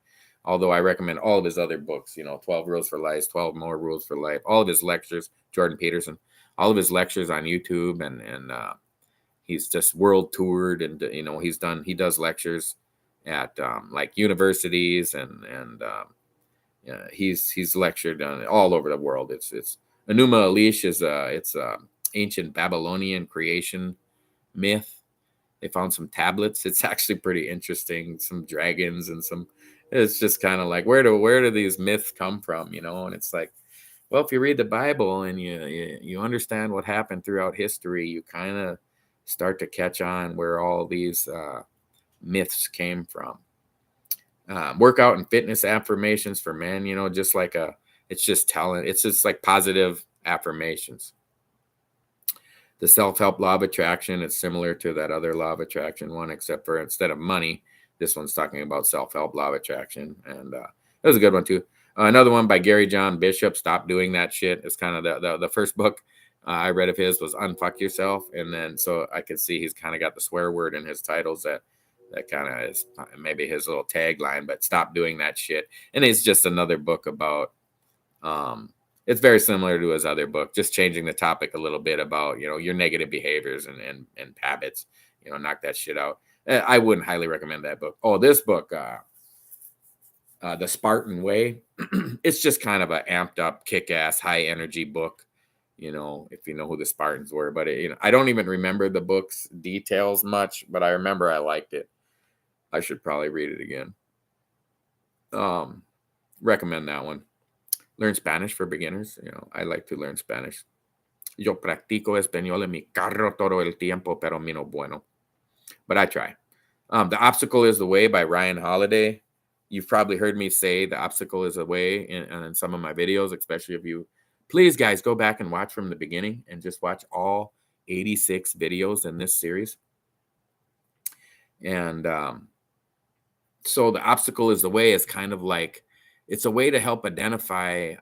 Although I recommend all of his other books, 12 Rules for Life, 12 More Rules for Life, all of his lectures, Jordan Peterson, all of his lectures on YouTube, and he's just world toured, and he does lectures at like universities, and he's lectured on all over the world. It's Enuma Elish is it's ancient Babylonian creation myth. They found some tablets. It's actually pretty interesting. Some dragons and some. It's just kind of like, where do these myths come from? And it's like, well, if you read the Bible and you understand what happened throughout history, you kind of start to catch on where all these myths came from. Workout and fitness affirmations for men, just like it's just like positive affirmations. The self-help law of attraction, it's similar to that other law of attraction one, except for instead of money, this one's talking about self-help law of attraction. And that was a good one too. Another one by Gary John Bishop, Stop Doing That Shit. It's kind of the first book I read of his was Unfuck Yourself. And then so I could see he's kind of got the swear word in his titles that kind of is maybe his little tagline, but Stop Doing That Shit. And it's just another book about, it's very similar to his other book, just changing the topic a little bit about, your negative behaviors and habits, knock that shit out. I wouldn't highly recommend that book. Oh, this book, The Spartan Way, it's just kind of an amped up, kick-ass, high energy book, if you know who the Spartans were. But, I don't even remember the book's details much, but I remember I liked it. I should probably read it again. Recommend that one. Learn Spanish for beginners. I like to learn Spanish. Yo practico español en mi carro todo el tiempo, pero mi no bueno. But I try. The Obstacle is the Way by Ryan Holiday. You've probably heard me say The Obstacle is the Way in some of my videos, especially if you, please guys, go back and watch from the beginning and just watch all 86 videos in this series. And so The Obstacle is the Way is kind of like, it's a way to help identify,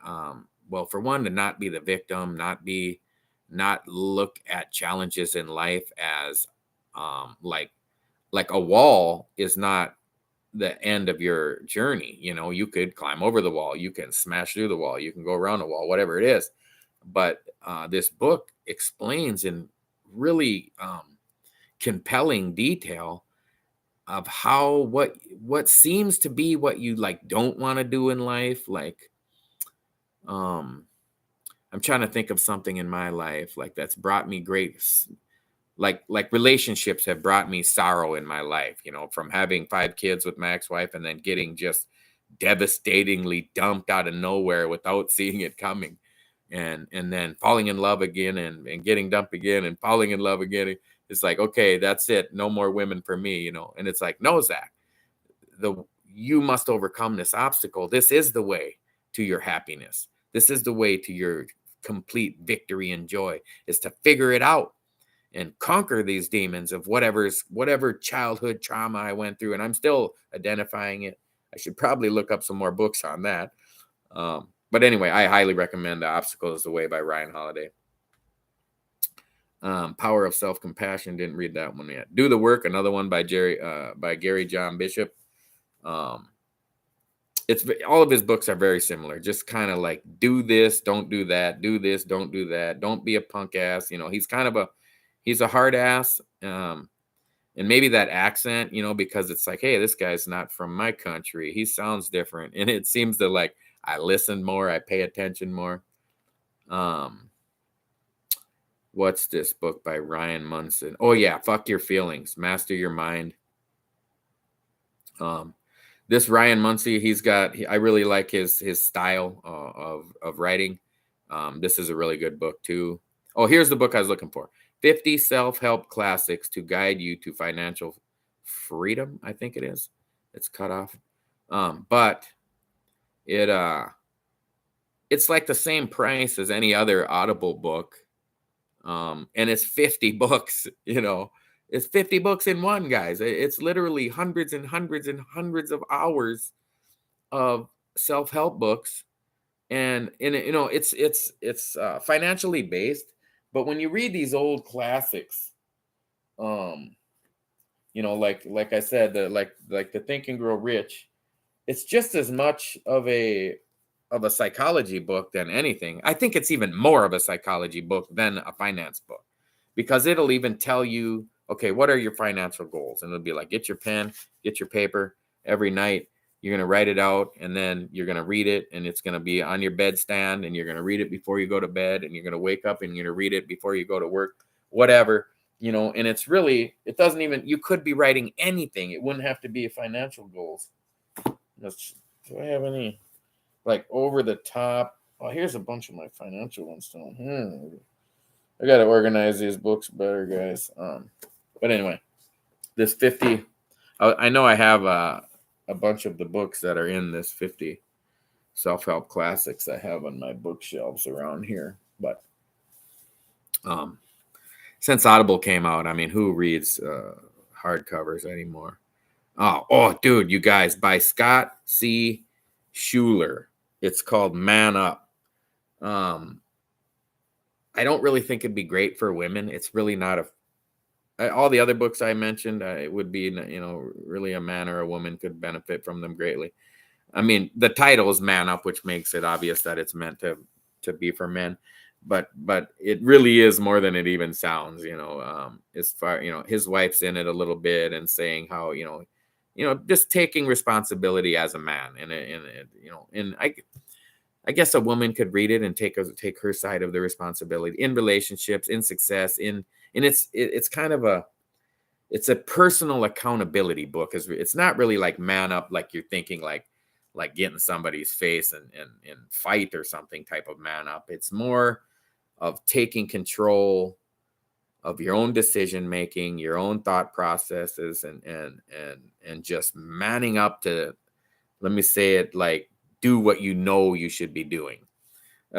well, for one, to not be the victim, not look at challenges in life as like a wall is not the end of your journey. You could climb over the wall, you can smash through the wall, you can go around the wall, whatever it is. But this book explains in really compelling detail of how what seems to be what you like don't want to do in life. Like I'm trying to think of something in my life like that's brought me great, like relationships have brought me sorrow in my life, from having 5 kids with my ex-wife and then getting just devastatingly dumped out of nowhere without seeing it coming, and then falling in love again and getting dumped again and falling in love again. It's like, okay, that's it. No more women for me, And it's like, no, Zach, you must overcome this obstacle. This is the way to your happiness. This is the way to your complete victory and joy, is to figure it out and conquer these demons of whatever childhood trauma I went through. And I'm still identifying it. I should probably look up some more books on that. But anyway, I highly recommend The Obstacle is the Way by Ryan Holiday. Power of Self-Compassion, didn't read that one yet. Do the Work, another one by Gary John Bishop. It's all of his books are very similar, just kind of like, do this, don't do that, do this, don't do that, don't be a punk ass. He's a hard ass, and maybe that accent, because it's like, hey, this guy's not from my country, he sounds different, and it seems to like I listen more, I pay attention more. What's this book by Ryan Munson? Oh yeah, Fuck Your Feelings, Master Your Mind. This Ryan Munson, I really like his style of writing. This is a really good book too. Oh, here's the book I was looking for: 50 Self-Help Classics to Guide You to Financial Freedom. I think it is. It's cut off, but it it's like the same price as any other Audible book, and it's 50 books. It's 50 books in one, guys. It's literally hundreds and hundreds and hundreds of hours of self-help books, and it's financially based. But when you read these old classics, um like I said, like the Think and Grow Rich, it's just as much of a psychology book than anything. I think it's even more of a psychology book than a finance book, because it'll even tell you, okay, what are your financial goals? And it'll be like, get your pen, get your paper. Every night you're going to write it out, and then you're going to read it, and it's going to be on your bedstand, and you're going to read it before you go to bed, and you're going to wake up and you're going to read it before you go to work, whatever. And it's really, it doesn't even, you could be writing anything. It wouldn't have to be financial goals. Do I have any like over the top? Oh, here's a bunch of my financial ones down here. I got to organize these books better, guys. But anyway, this 50, I know I have a bunch of the books that are in this 50 self-help classics I have on my bookshelves around here. But since Audible came out, I mean, who reads hardcovers anymore? Oh, dude, you guys, by Scott C. Schuler. It's called Man Up. I don't really think it'd be great for women. It's really not all the other books I mentioned, it would be, really a man or a woman could benefit from them greatly. I mean, the title is Man Up, which makes it obvious that it's meant to be for men. But it really is more than it even sounds. As far, his wife's in it a little bit and saying how, just taking responsibility as a man, and I guess a woman could read it and take her side of the responsibility in relationships, in success, and it's kind of it's a personal accountability book. It's not really like Man Up, like you're thinking like getting somebody's face and fight or something type of man up. It's more of taking control of your own decision making, your own thought processes, and just manning up to, let me say it, like, do what you should be doing.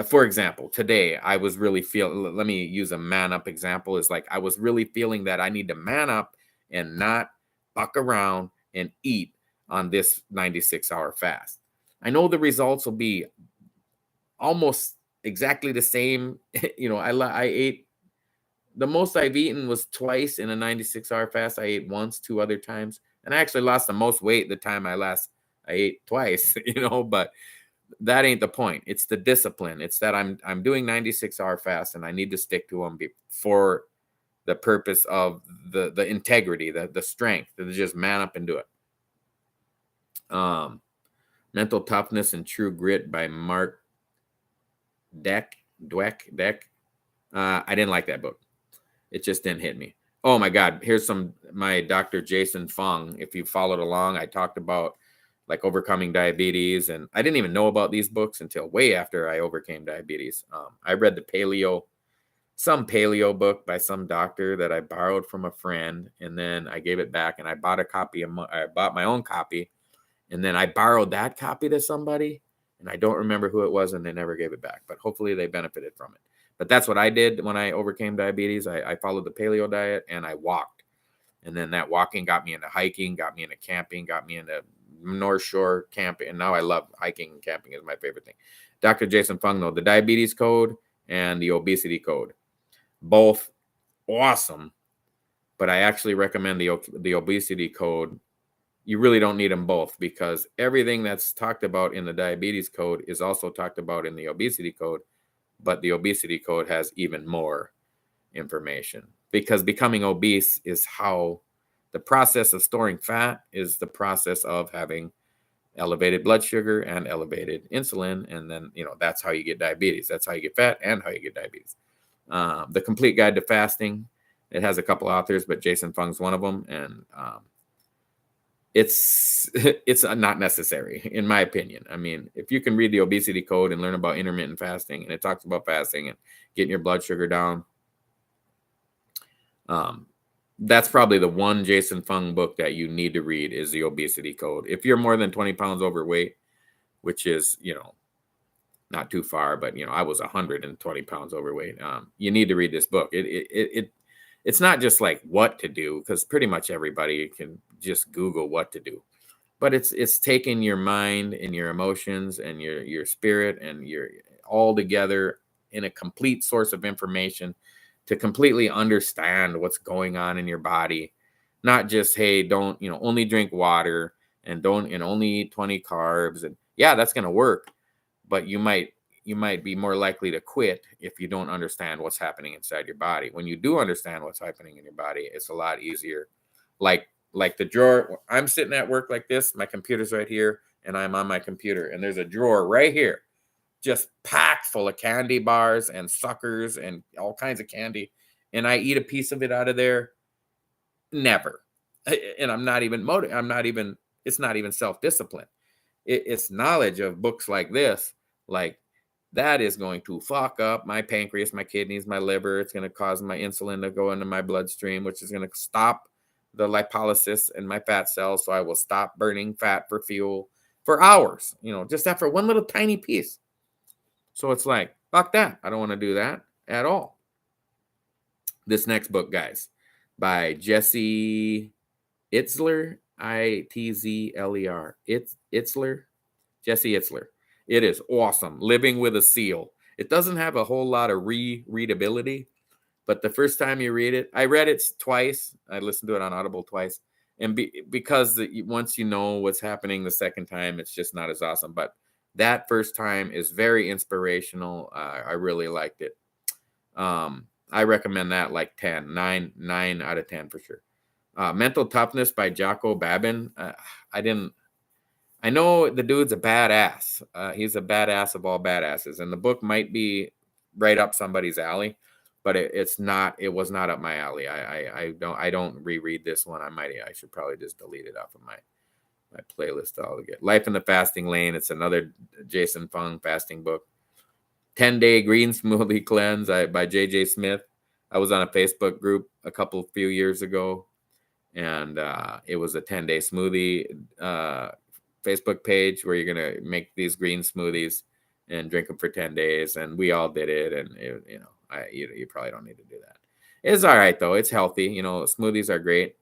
For example, today I was really let me use a man up example. Is like I was really feeling that I need to man up and not buck around and eat on this 96-hour fast. I know the results will be almost exactly the same. I ate, the most I've eaten was twice in a 96-hour fast. I ate once, 2 other times, and I actually lost the most weight the time I ate twice. But that ain't the point. It's the discipline. It's that I'm doing 96-hour fast, and I need to stick to them for the purpose of the integrity, the strength, to just man up and do it. Mental Toughness and True Grit by Mark Dweck. I didn't like that book. It just didn't hit me. Oh my God. Here's my Dr. Jason Fung. If you followed along, I talked about like overcoming diabetes, and I didn't even know about these books until way after I overcame diabetes. I read some paleo book by some doctor that I borrowed from a friend, and then I gave it back, and I bought I bought my own copy, and then I borrowed that copy to somebody, and I don't remember who it was, and they never gave it back, but hopefully they benefited from it. But that's what I did when I overcame diabetes. I followed the paleo diet, and I walked. And then that walking got me into hiking, got me into camping, got me into North Shore camping. And now I love hiking and camping is my favorite thing. Dr. Jason Fung, though, the diabetes code and the obesity code, both awesome. But I actually recommend the obesity code. You really don't need them both, because everything that's talked about in the diabetes code is also talked about in the obesity code. But the obesity code has even more information, because becoming obese is how the process of storing fat is the process of having elevated blood sugar and elevated insulin. And then, that's how you get diabetes. That's how you get fat and how you get diabetes. The Complete Guide to Fasting, it has a couple authors, but Jason Fung's one of them. And it's not necessary in my opinion. I mean, if you can read the obesity code and learn about intermittent fasting, and it talks about fasting and getting your blood sugar down, um, that's probably the one Jason Fung book that you need to read is the obesity code. If you're more than 20 pounds overweight, which is, not too far, but I was 120 pounds overweight. You need to read this book. It's not just like what to do, because pretty much everybody can just Google what to do. But it's taking your mind and your emotions and your spirit and your all together in a complete source of information to completely understand what's going on in your body. Not just, hey, don't, only drink water and only eat 20 carbs. And yeah, that's gonna work, but you might be more likely to quit if you don't understand what's happening inside your body. When you do understand what's happening in your body, it's a lot easier. Like the drawer, I'm sitting at work like this, my computer's right here, and I'm on my computer, and there's a drawer right here just packed full of candy bars and suckers and all kinds of candy, and I eat a piece of it out of there. Never. And I'm not even it's not even self-discipline. It's knowledge of books like this, like that is going to fuck up my pancreas, my kidneys, my liver. It's going to cause my insulin to go into my bloodstream, which is going to stop the lipolysis in my fat cells. So I will stop burning fat for fuel for hours, just after one little tiny piece. So it's like, fuck that. I don't want to do that at all. This next book, guys, by Jesse Itzler, Itzler. Itzler, Jesse Itzler. It is awesome. Living with a Seal. It doesn't have a whole lot of readability, but the first time you read it, I read it twice. I listened to it on Audible twice. And because once you know what's happening the second time, it's just not as awesome. But that first time is very inspirational. I really liked it. I recommend that like 10, 9 out of 10 for sure. Mental Toughness by Jocko Babin. I know the dude's a badass. He's a badass of all badasses, and the book might be right up somebody's alley, but it's not. It was not up my alley. I don't reread this one. I should probably just delete it off of my playlist altogether. Life in the Fasting Lane. It's another Jason Fung fasting book. 10-Day Green Smoothie Cleanse by J.J. Smith. I was on a Facebook group a few years ago, and it was a 10-day smoothie Facebook page where you're going to make these green smoothies and drink them for 10 days. And we all did it. And, you probably don't need to do that. It's all right, though. It's healthy. Smoothies are great.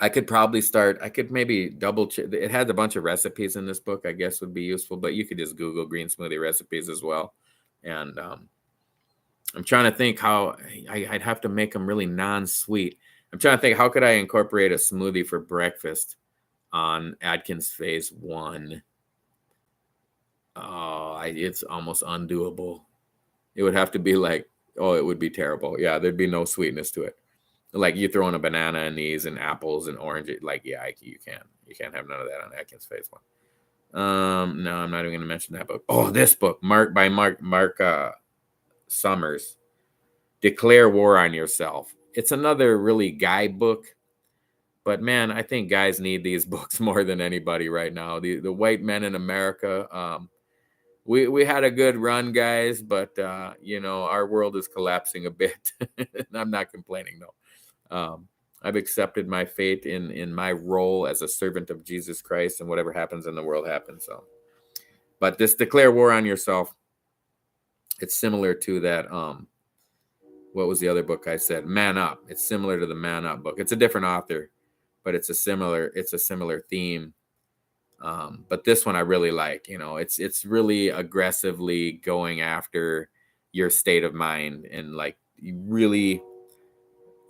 I could maybe double check. It had a bunch of recipes in this book, I guess would be useful, but you could just Google green smoothie recipes as well. And I'm trying to think how I'd have to make them really non-sweet. I'm trying to think, how could I incorporate a smoothie for breakfast on Atkins Phase 1? Oh, it's almost undoable. It would have to be like, it would be terrible. Yeah, there'd be no sweetness to it. Like you throw in a banana and these and apples and oranges. Like, yeah, you can't have none of that on Atkins Phase 1. No, I'm not even going to mention that book. Oh, this book, Mark Summers, Declare War on Yourself. It's another really guy book, but man, I think guys need these books more than anybody right now. The white men in America, we had a good run, guys, but our world is collapsing a bit. I'm not complaining though. I've accepted my fate in my role as a servant of Jesus Christ, and whatever happens in the world happens. So, but this Declare War on Yourself, it's similar to that. What was the other book I said? Man Up. It's similar to the Man Up book. It's a different author, but it's a similar theme. But this one I really like. It's really aggressively going after your state of mind, and like you really,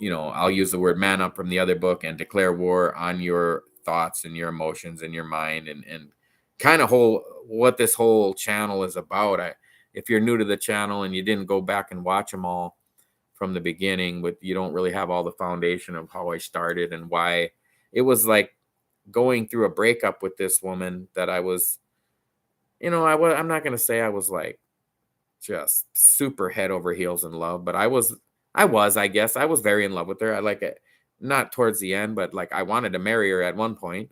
I'll use the word man up from the other book and declare war on your thoughts and your emotions and your mind, and kind of what this whole channel is about. If you're new to the channel and you didn't go back and watch them all from the beginning, but you don't really have all the foundation of how I started and why it was like going through a breakup with this woman that I was, I'm not going to say I was like just super head over heels in love, but I guess I was very in love with her. I like it. not towards the end, but like I wanted to marry her at one point.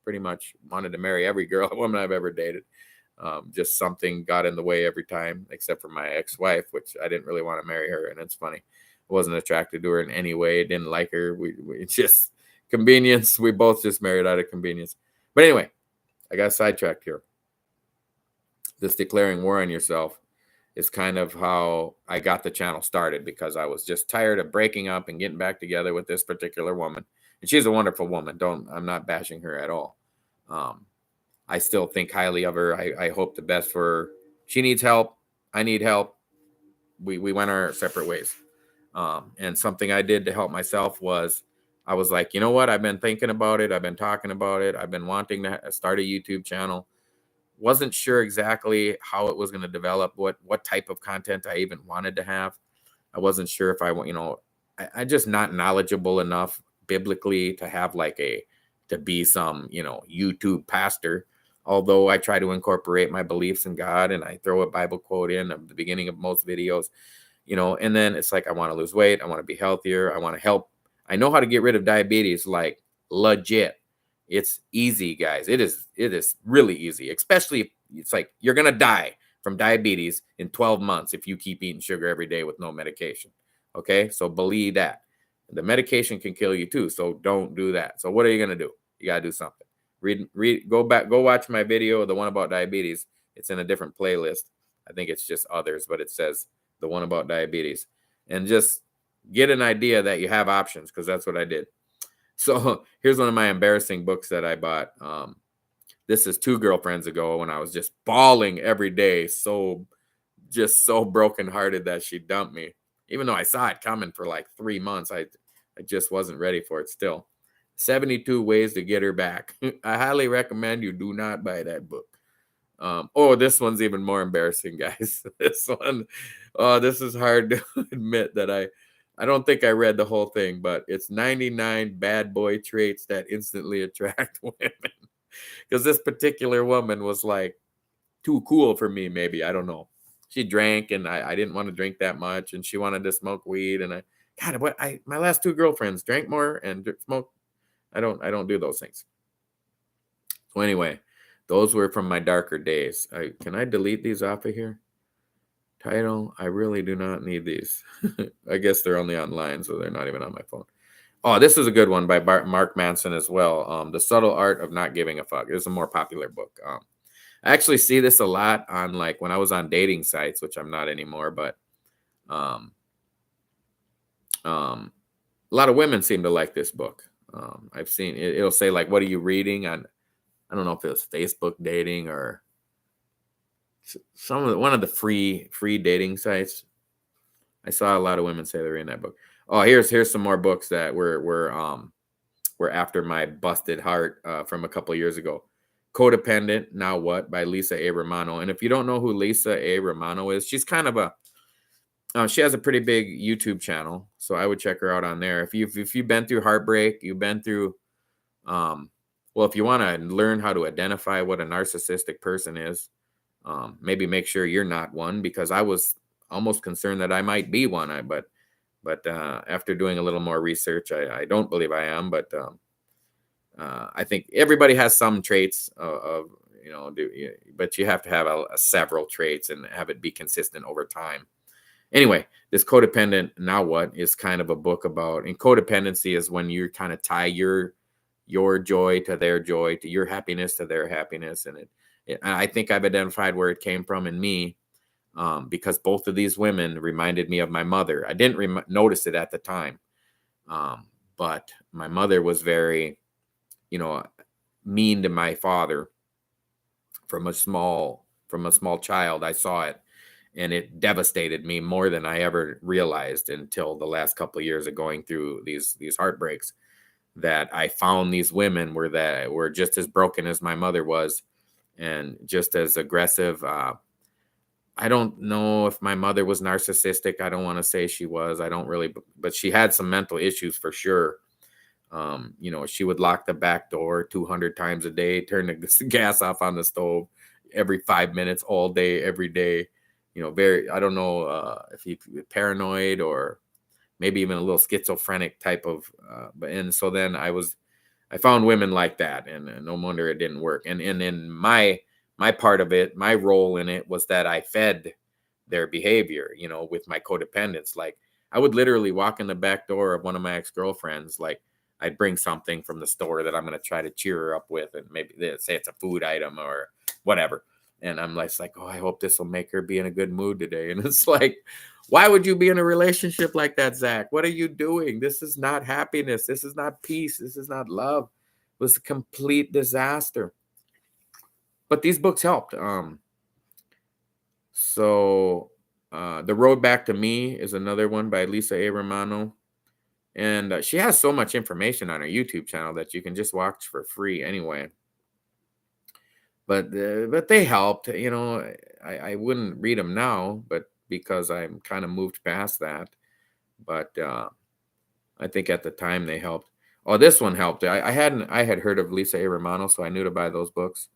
Pretty much wanted to marry every girl, woman I've ever dated. Just something got in the way every time, except for my ex-wife, which I didn't really want to marry her. And it's funny, I wasn't attracted to her in any way. Didn't like her. We just convenience. We both just married out of convenience. But anyway, I got sidetracked here. This declaring war on yourself is kind of how I got the channel started, because I was just tired of breaking up and getting back together with this particular woman. And she's a wonderful woman. I'm not bashing her at all. I still think highly of her. I hope the best for her. She needs help. I need help. We went our separate ways. And something I did to help myself was I was like, you know what? I've been thinking about it. I've been talking about it. I've been wanting to start a YouTube channel. Wasn't sure exactly how it was going to develop, what type of content I even wanted to have. I wasn't sure if I just not knowledgeable enough biblically to have to be some, YouTube pastor. Although I try to incorporate my beliefs in God and I throw a Bible quote in at the beginning of most videos, and then it's like, I want to lose weight. I want to be healthier. I want to help. I know how to get rid of diabetes, like legit. It's easy, guys. It is really easy, especially it's like you're going to die from diabetes in 12 months if you keep eating sugar every day with no medication. Okay. So believe that the medication can kill you too. So don't do that. So what are you going to do? You got to do something. Go watch my video, the one about diabetes. It's in a different playlist. I think it's just others, but it says the one about diabetes, and just get an idea that you have options, because that's what I did. So here's one of my embarrassing books that I bought. This is 2 girlfriends ago when I was just bawling every day. So brokenhearted that she dumped me. Even though I saw it coming for like 3 months, I just wasn't ready for it still. 72 Ways to Get Her Back. I highly recommend you do not buy that book. This one's even more embarrassing, guys. This is hard to admit that I don't think I read the whole thing, but it's 99 bad boy traits that instantly attract women. Because this particular woman was like too cool for me, maybe. I don't know. She drank and I didn't want to drink that much, and she wanted to smoke weed. And my last 2 girlfriends drank more and smoked. I don't do those things. So anyway, those were from my darker days. Can I delete these off of here? Title, I really do not need these. I guess they're only online, so they're not even on my phone. Oh, this is a good one by Mark Manson as well. The Subtle Art of Not Giving a Fuck. It's a more popular book. I actually see this a lot on, like, when I was on dating sites, which I'm not anymore, but a lot of women seem to like this book. I've seen it'll say, like, what are you reading on, I don't know if it was Facebook dating or one of the free dating sites. I saw a lot of women say they're in that book. Oh, here's some more books that were after my busted heart from a couple of years ago. Codependent, Now What, by Lisa A. Romano. And if you don't know who Lisa A. Romano is, she's kind of she has a pretty big YouTube channel, so I would check her out on there. If you've been through heartbreak, you've been through, if you want to learn how to identify what a narcissistic person is, maybe make sure you're not one, because I was almost concerned that I might be one. But after doing a little more research, I don't believe I am. But I think everybody has some traits but you have to have several traits and have it be consistent over time. Anyway, this Codependent, Now What, is kind of a book about, and codependency is when you kind of tie your joy to their joy, to your happiness to their happiness. And I think I've identified where it came from in me, because both of these women reminded me of my mother. I didn't notice it at the time, but my mother was very, mean to my father from a small child. I saw it, and it devastated me more than I ever realized until the last couple of years of going through these heartbreaks, that I found these women were just as broken as my mother was, and just as aggressive. I don't know if my mother was narcissistic. I don't want to say she was. I don't really, but she had some mental issues for sure. She would lock the back door 200 times a day, turn the gas off on the stove every 5 minutes, all day, every day. I don't know if he's paranoid or maybe even a little schizophrenic type of, and so then I found women like that, and no wonder it didn't work. And then my part of it, my role in it was that I fed their behavior, with my codependence. Like I would literally walk in the back door of one of my ex-girlfriends, like I'd bring something from the store that I'm going to try to cheer her up with, and maybe they say it's a food item or whatever. And I'm like, oh, I hope this will make her be in a good mood today. And it's like, why would you be in a relationship like that, Zach? What are you doing? This is not happiness. This is not peace. This is not love. It was a complete disaster. But these books helped. So The Road Back to Me is another one by Lisa A. Romano. And she has so much information on her YouTube channel that you can just watch for free anyway. But they helped. I wouldn't read them now, but because I'm kind of moved past that. But I think at the time they helped. Oh, this one helped. I had heard of Lisa A. Romano, so I knew to buy those books.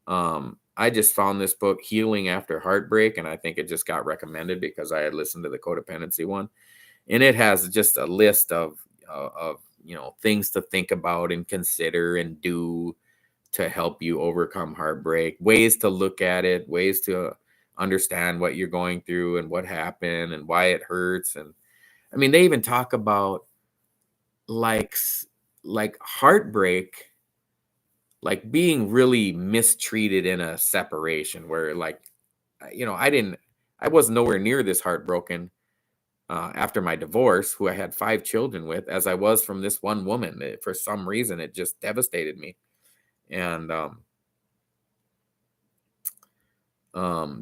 I just found this book, Healing After Heartbreak, and I think it just got recommended because I had listened to the Codependency one. And it has just a list of things to think about and consider and do to help you overcome heartbreak, ways to look at it, ways to understand what you're going through and what happened and why it hurts. And I mean, they even talk about like heartbreak, like being really mistreated in a separation where I was nowhere near this heartbroken after my divorce, who I had 5 children with, as I was from this one woman. For some reason, it just devastated me. And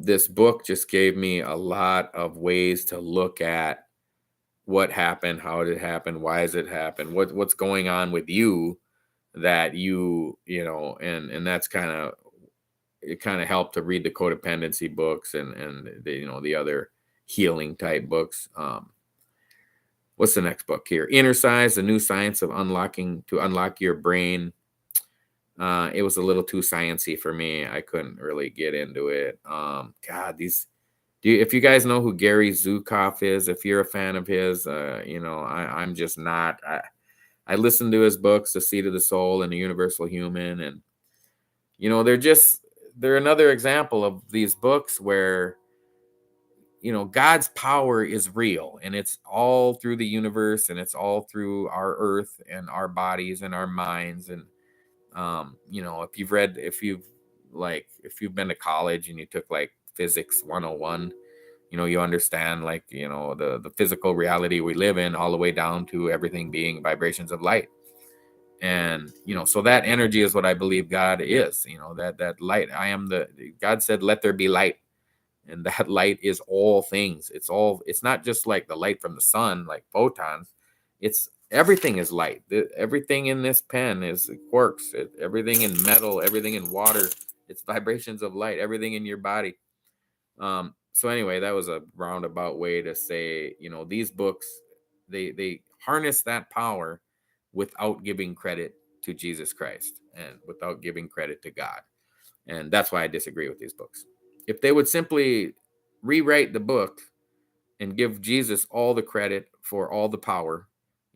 this book just gave me a lot of ways to look at what happened, how did it happen, why does it happen, what's going on with you, that and that's it kind of helped to read the codependency books and the other healing type books. What's the next book here? Inner Size, The New Science of Unlock Your Brain. It was a little too sciencey for me. I couldn't really get into it. God, if you guys know who Gary Zukav is, if you're a fan of his, I'm just not. I listened to his books, The Seed of the Soul and The Universal Human, and they're another example of these books where God's power is real, and it's all through the universe, and it's all through our earth and our bodies and our minds. And if you've been to college and you took like physics 101, you understand the physical reality we live in, all the way down to everything being vibrations of light. And so that energy is what I believe God is. That light. God said, let there be light. And that light is all things. It's not just like the light from the sun, like photons. It's everything is light. Everything in this pen is quarks. Everything in metal, everything in water, it's vibrations of light. Everything in your body. So anyway, that was a roundabout way to say, these books, they harness that power without giving credit to Jesus Christ and without giving credit to God. And that's why I disagree with these books. If they would simply rewrite the book and give Jesus all the credit for all the power,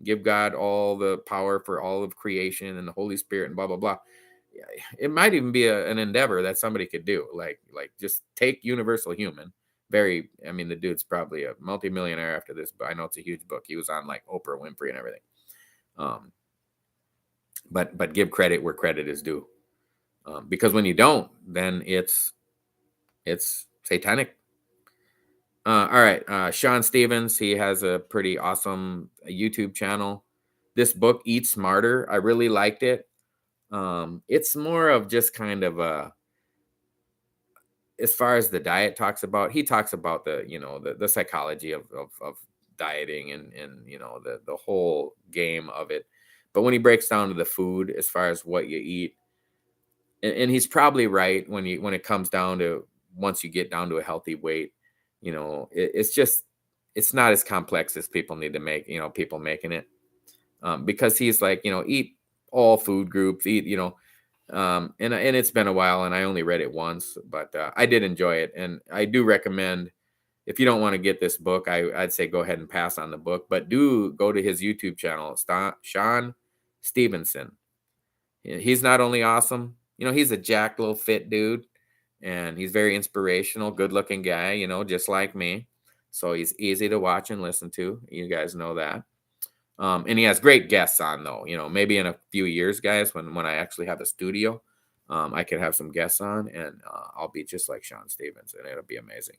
give God all the power for all of creation and the Holy Spirit and blah, blah, blah, it might even be an endeavor that somebody could do. Like just take Universal Human. The dude's probably a multimillionaire after this, but I know it's a huge book. He was on like Oprah Winfrey and everything. But give credit where credit is due. Because when you don't, then it's satanic. All right. Sean Stevens, he has a pretty awesome YouTube channel. This book, Eat Smarter, I really liked it. It's more of just kind of as far as the diet he talks about the psychology of dieting and the whole game of it. But when he breaks down to the food, as far as what you eat, and he's probably right when it comes down to, once you get down to a healthy weight, it's not as complex as people need to make, people making it, because he's like, eat all food groups, eat, and it's been a while and I only read it once, but I did enjoy it. And I do recommend, if you don't want to get this book, I'd say go ahead and pass on the book, but do go to his YouTube channel, Sean Stevenson. He's not only awesome, he's a jacked little fit dude, and he's very inspirational, good looking guy, just like me. So he's easy to watch and listen to. You guys know that. And he has great guests on, though. Maybe in a few years, guys, when I actually have a studio, I could have some guests on, and I'll be just like Sean Stevenson. It'll be amazing.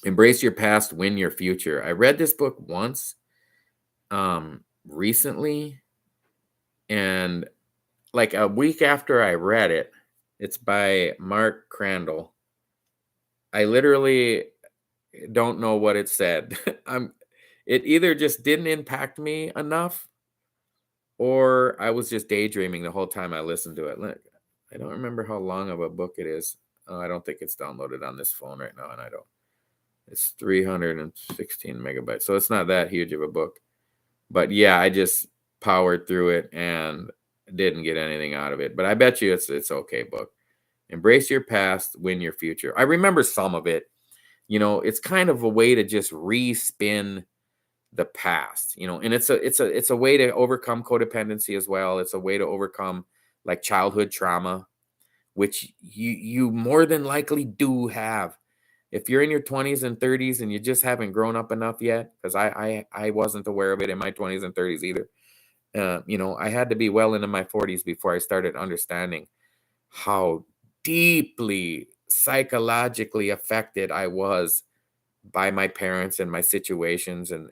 Embrace your past, win your future. I read this book once recently, and like a week after I read it, it's by Mark Crandall. I literally don't know what it said. It either just didn't impact me enough, or I was just daydreaming the whole time I listened to it. I don't remember how long of a book it is. I don't think it's downloaded on this phone right now, and I don't. It's 316 megabytes, so it's not that huge of a book. But yeah, I just powered through it and didn't get anything out of it. But I bet you it's okay book. Embrace your past, win your future. I remember some of it. It's kind of a way to just respin the past, and it's a way to overcome codependency as well. It's a way to overcome like childhood trauma, which you more than likely do have. If you're in your 20s and 30s and you just haven't grown up enough yet, because I wasn't aware of it in my 20s and 30s either. I had to be well into my 40s before I started understanding how deeply psychologically affected I was by my parents and my situations, and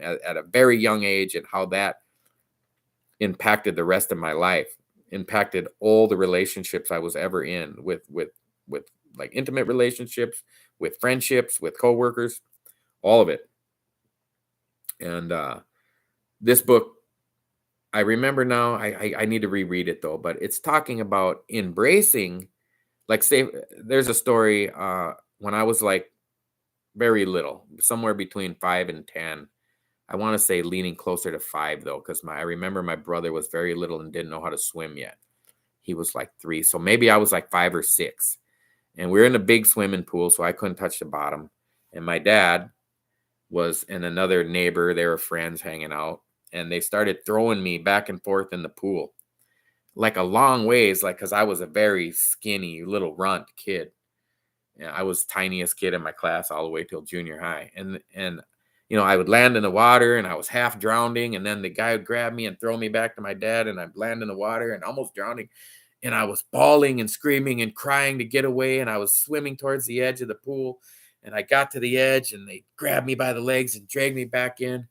at a very young age, and how that impacted the rest of my life, impacted all the relationships I was ever in, with like intimate relationships, with friendships, with coworkers, all of it. And this book, I remember now, I need to reread it though, but it's talking about embracing, like, say there's a story when I was like very little, somewhere between 5 and 10. I want to say leaning closer to 5 though, because I remember my brother was very little and didn't know how to swim yet. He was like 3, so maybe I was like 5 or 6. And we were in a big swimming pool, so I couldn't touch the bottom. And my dad and another neighbor, they were friends hanging out, and they started throwing me back and forth in the pool, like a long ways, like, because I was a very skinny little runt kid. Yeah, I was tiniest kid in my class all the way till junior high. And I would land in the water and I was half drowning, and then the guy would grab me and throw me back to my dad, and I'd land in the water and almost drowning. And I was bawling and screaming and crying to get away, and I was swimming towards the edge of the pool. And I got to the edge, and they grabbed me by the legs and dragged me back in.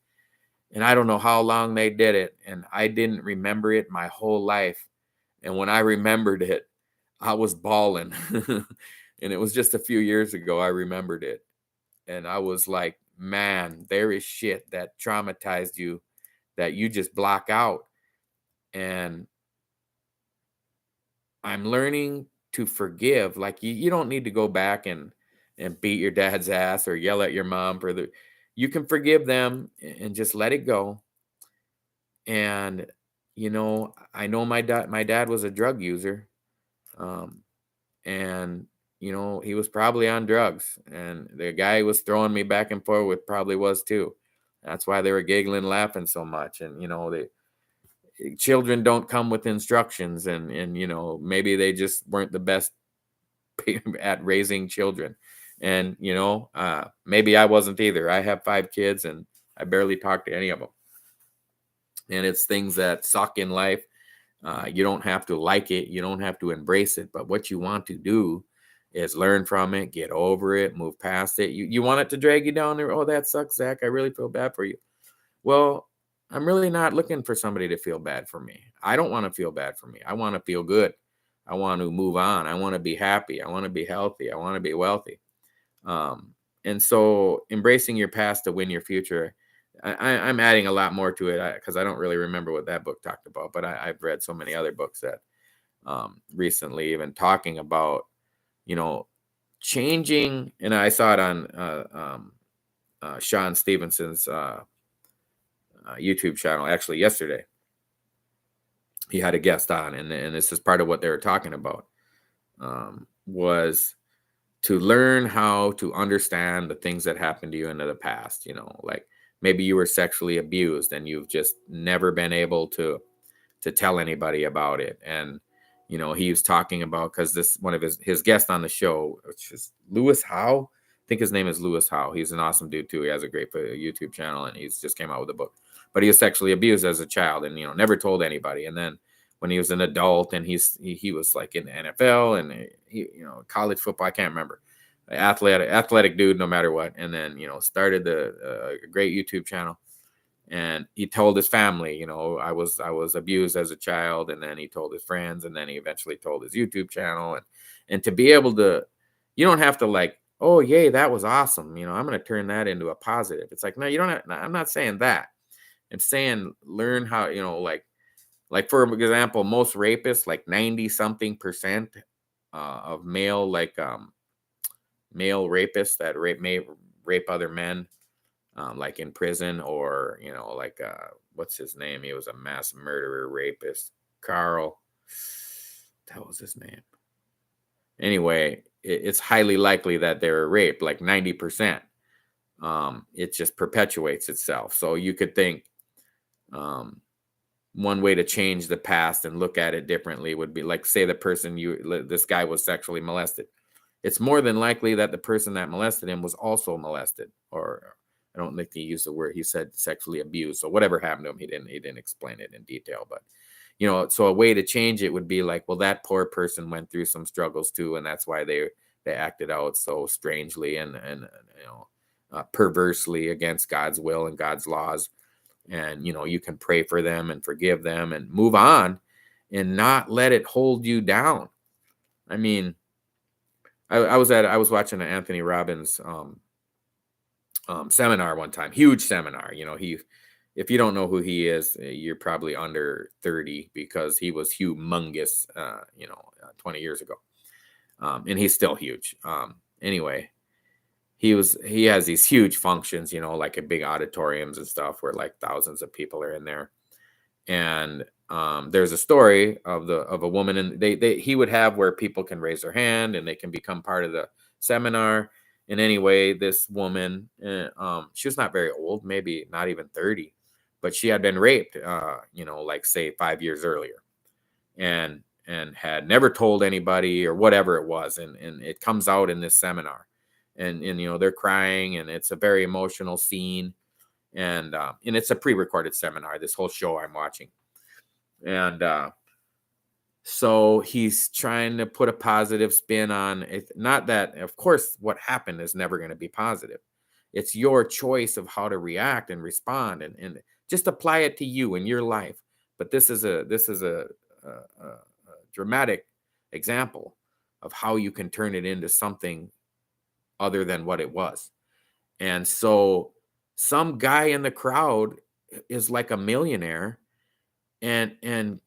And I don't know how long they did it, and I didn't remember it my whole life. And when I remembered it, I was bawling. And it was just a few years ago I remembered it. And I was like, man, there is shit that traumatized you that you just block out. And I'm learning to forgive. Like, you don't need to go back and beat your dad's ass or yell at your mom you can forgive them and just let it go. And I know my dad was a drug user. And he was probably on drugs, and the guy who was throwing me back and forth with probably was too. That's why they were giggling, laughing so much. And children don't come with instructions, and maybe they just weren't the best at raising children. And maybe I wasn't either. I have 5 kids, and I barely talk to any of them. And it's things that suck in life. You don't have to like it. You don't have to embrace it. But what you want to do is learn from it, get over it, move past it. You want it to drag you down there. Oh, that sucks, Zach. I really feel bad for you. Well, I'm really not looking for somebody to feel bad for me. I don't want to feel bad for me. I want to feel good. I want to move on. I want to be happy. I want to be healthy. I want to be wealthy. And so embracing your past to win your future, I'm adding a lot more to it because I don't really remember what that book talked about, but I've read so many other books that recently, even talking about, changing. And I saw it on Sean Stevenson's YouTube channel actually yesterday. He had a guest on, and this is part of what they were talking about, was to learn how to understand the things that happened to you in the past. Like maybe you were sexually abused and you've just never been able to tell anybody about it. And he was talking about, because this one of his guests on the show, which is Lewis Howe. I think his name is Lewis Howe. He's an awesome dude too. He has a great YouTube channel, and he's just came out with a book. But he was sexually abused as a child, and never told anybody. And then when he was an adult, and he was like in the NFL and college football, I can't remember, athletic dude no matter what. And then started the great YouTube channel. And he told his family, I was abused as a child. And then he told his friends, and then he eventually told his YouTube channel. And to be able to, you don't have to like, oh yay, that was awesome, I'm going to turn that into a positive. It's like, no, you don't have, I'm not saying that. I'm saying learn how, like for example, most rapists, like 90 something percent of male rapists that may rape other men, like in prison, or like what's his name? He was a mass murderer, rapist, Carl. That was his name. Anyway, it's highly likely that they were raped, like 90%. It just perpetuates itself. So you could think one way to change the past and look at it differently would be like, say this guy was sexually molested. It's more than likely that the person that molested him was also molested, or I don't think he used the word, he said sexually abused. So whatever happened to him, he didn't explain it in detail. But so a way to change it would be like, well, that poor person went through some struggles too, and that's why they acted out so strangely and perversely against God's will and God's laws. And you can pray for them and forgive them and move on, and not let it hold you down. I mean, I was watching an Anthony Robbins seminar one time, huge seminar. If you don't know who he is, you're probably under 30, because he was humongous 20 years ago, and he's still huge. Anyway, he has these huge functions, like at big auditoriums and stuff, where like thousands of people are in there. And there's a story of a woman, and he would have where people can raise their hand and they can become part of the seminar. And anyway, this woman, she was not very old, maybe not even 30, but she had been raped, like say 5 years earlier, and had never told anybody or whatever it was. And it comes out in this seminar, and they're crying, and it's a very emotional scene. And it's a pre-recorded seminar, this whole show I'm watching. And so he's trying to put a positive spin on it. Not that, of course, what happened is never going to be positive. It's your choice of how to react and respond, and just apply it to you in your life. But this is a dramatic example of how you can turn it into something other than what it was. And so some guy in the crowd is like a millionaire, and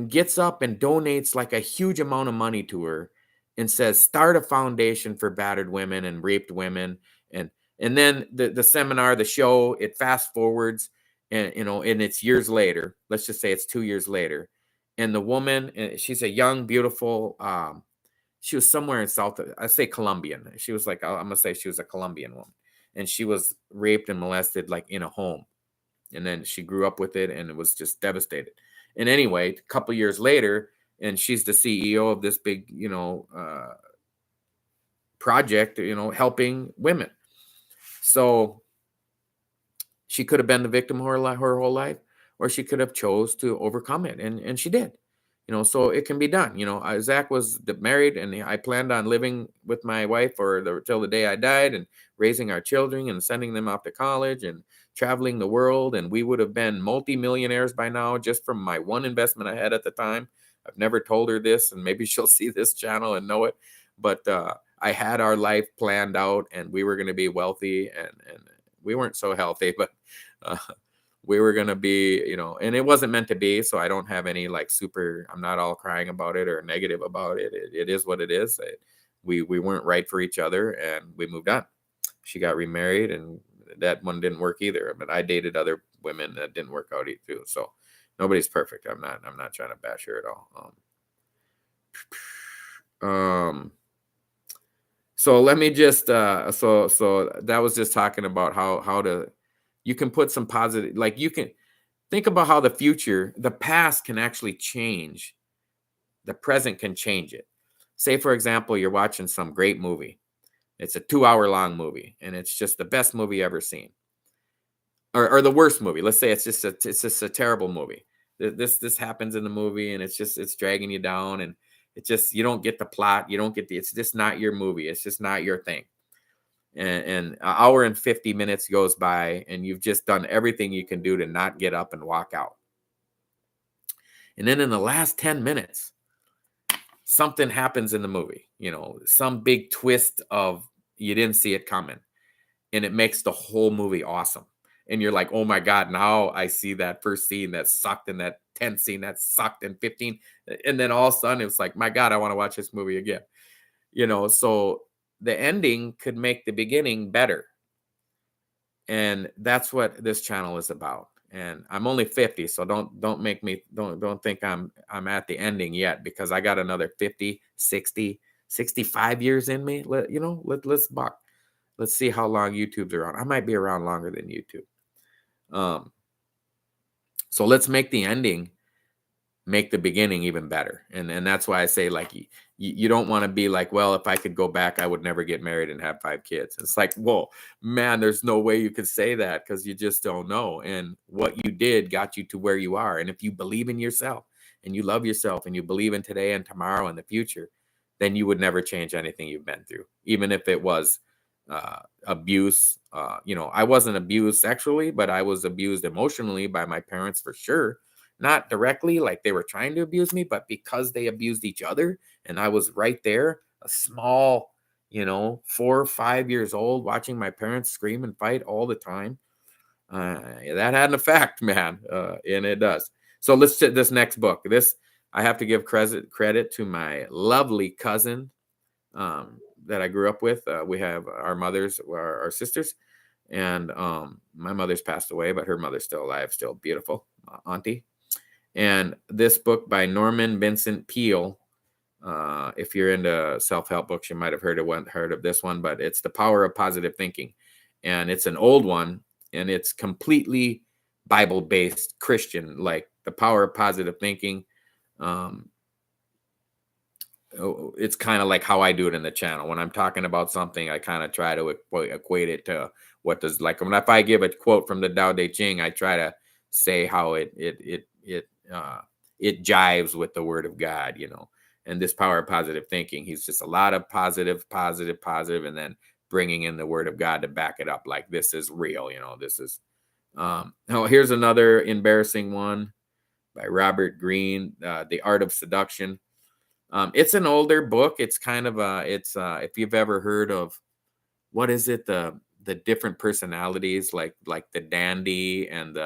gets up and donates like a huge amount of money to her, and says, start a foundation for battered women and raped women. And then the seminar, the show, it fast forwards, and and it's years later. Let's just say it's 2 years later. And the woman, she's a young, beautiful, she was somewhere in I say Colombian. She was like, I'm gonna say she was a Colombian woman, and she was raped and molested like in a home. And then she grew up with it, and it was just devastated. And anyway, a couple years later, and she's the CEO of this big, project, helping women. So she could have been the victim her whole life, or she could have chose to overcome it, and she did. So it can be done. Zach was married, and I planned on living with my wife till the day I died, and raising our children and sending them off to college and traveling the world. And we would have been multimillionaires by now, just from my one investment I had at the time. I've never told her this, and maybe she'll see this channel and know it. But I had our life planned out, and we were going to be wealthy, and we weren't so healthy, but we were going to be, and it wasn't meant to be. So I don't have any I'm not all crying about it or negative about it. It is what it is. We weren't right for each other, and we moved on. She got remarried, and that one didn't work either. But I dated other women that didn't work out too. So nobody's perfect. I'm not trying to bash her at all. So let me just so that was just talking about how to you can put some positive, like you can think about how the past can actually change. The present can change it. Say, for example, you're watching some great movie. It's a 2 hour long movie and it's just the best movie ever seen. Or the worst movie. Let's say it's just a terrible movie. This happens in the movie and it's dragging you down, and it's just you don't get the plot, you don't get it's just not your movie. It's just not your thing. And an hour and 50 minutes goes by and you've just done everything you can do to not get up and walk out. And then in the last 10 minutes, something happens in the movie, some big twist of you didn't see it coming, and it makes the whole movie awesome. And you're like, oh my God, now I see that first scene that sucked and that 10th scene that sucked and 15. And then all of a sudden it's like, my God, I want to watch this movie again. So the ending could make the beginning better. And that's what this channel is about. And I'm only 50, so don't make me don't think I'm at the ending yet, because I got another 50, 60, 65 years in me. Let's see how long YouTube's around. I might be around longer than YouTube. So let's make the ending make the beginning even better. And that's why I say, like, you don't want to be like, well, if I could go back, I would never get married and have 5 kids. It's like, whoa, man, there's no way you could say that, because you just don't know. And what you did got you to where you are. And if you believe in yourself and you love yourself and you believe in today and tomorrow and the future, then you would never change anything you've been through, even if it was abuse. I wasn't abused sexually, but I was abused emotionally by my parents for sure. Not directly, like they were trying to abuse me, but because they abused each other and I was right there, a small, 4 or 5 years old, watching my parents scream and fight all the time. That had an effect, man. And it does. So let's sit this next book. I have to give credit to my lovely cousin that I grew up with. We have our mothers, our sisters, and my mother's passed away, but her mother's still alive, still beautiful, auntie. And this book by Norman Vincent Peale, if you're into self-help books, you might have heard of this one, but it's The Power of Positive Thinking. And it's an old one, and it's completely Bible-based Christian, like The Power of Positive Thinking. It's kind of like how I do it in the channel. When I'm talking about something, I kind of try to equate it to what does, like, if I give a quote from the Tao Te Ching, I try to say how it jives with the Word of God, And this Power of Positive Thinking, he's just a lot of positive, and then bringing in the Word of God to back it up. Like, this is real, This is. Here's another embarrassing one by Robert Greene, The Art of Seduction. It's an older book. It's kind of if you've ever heard of, what is it, the different personalities, like the dandy and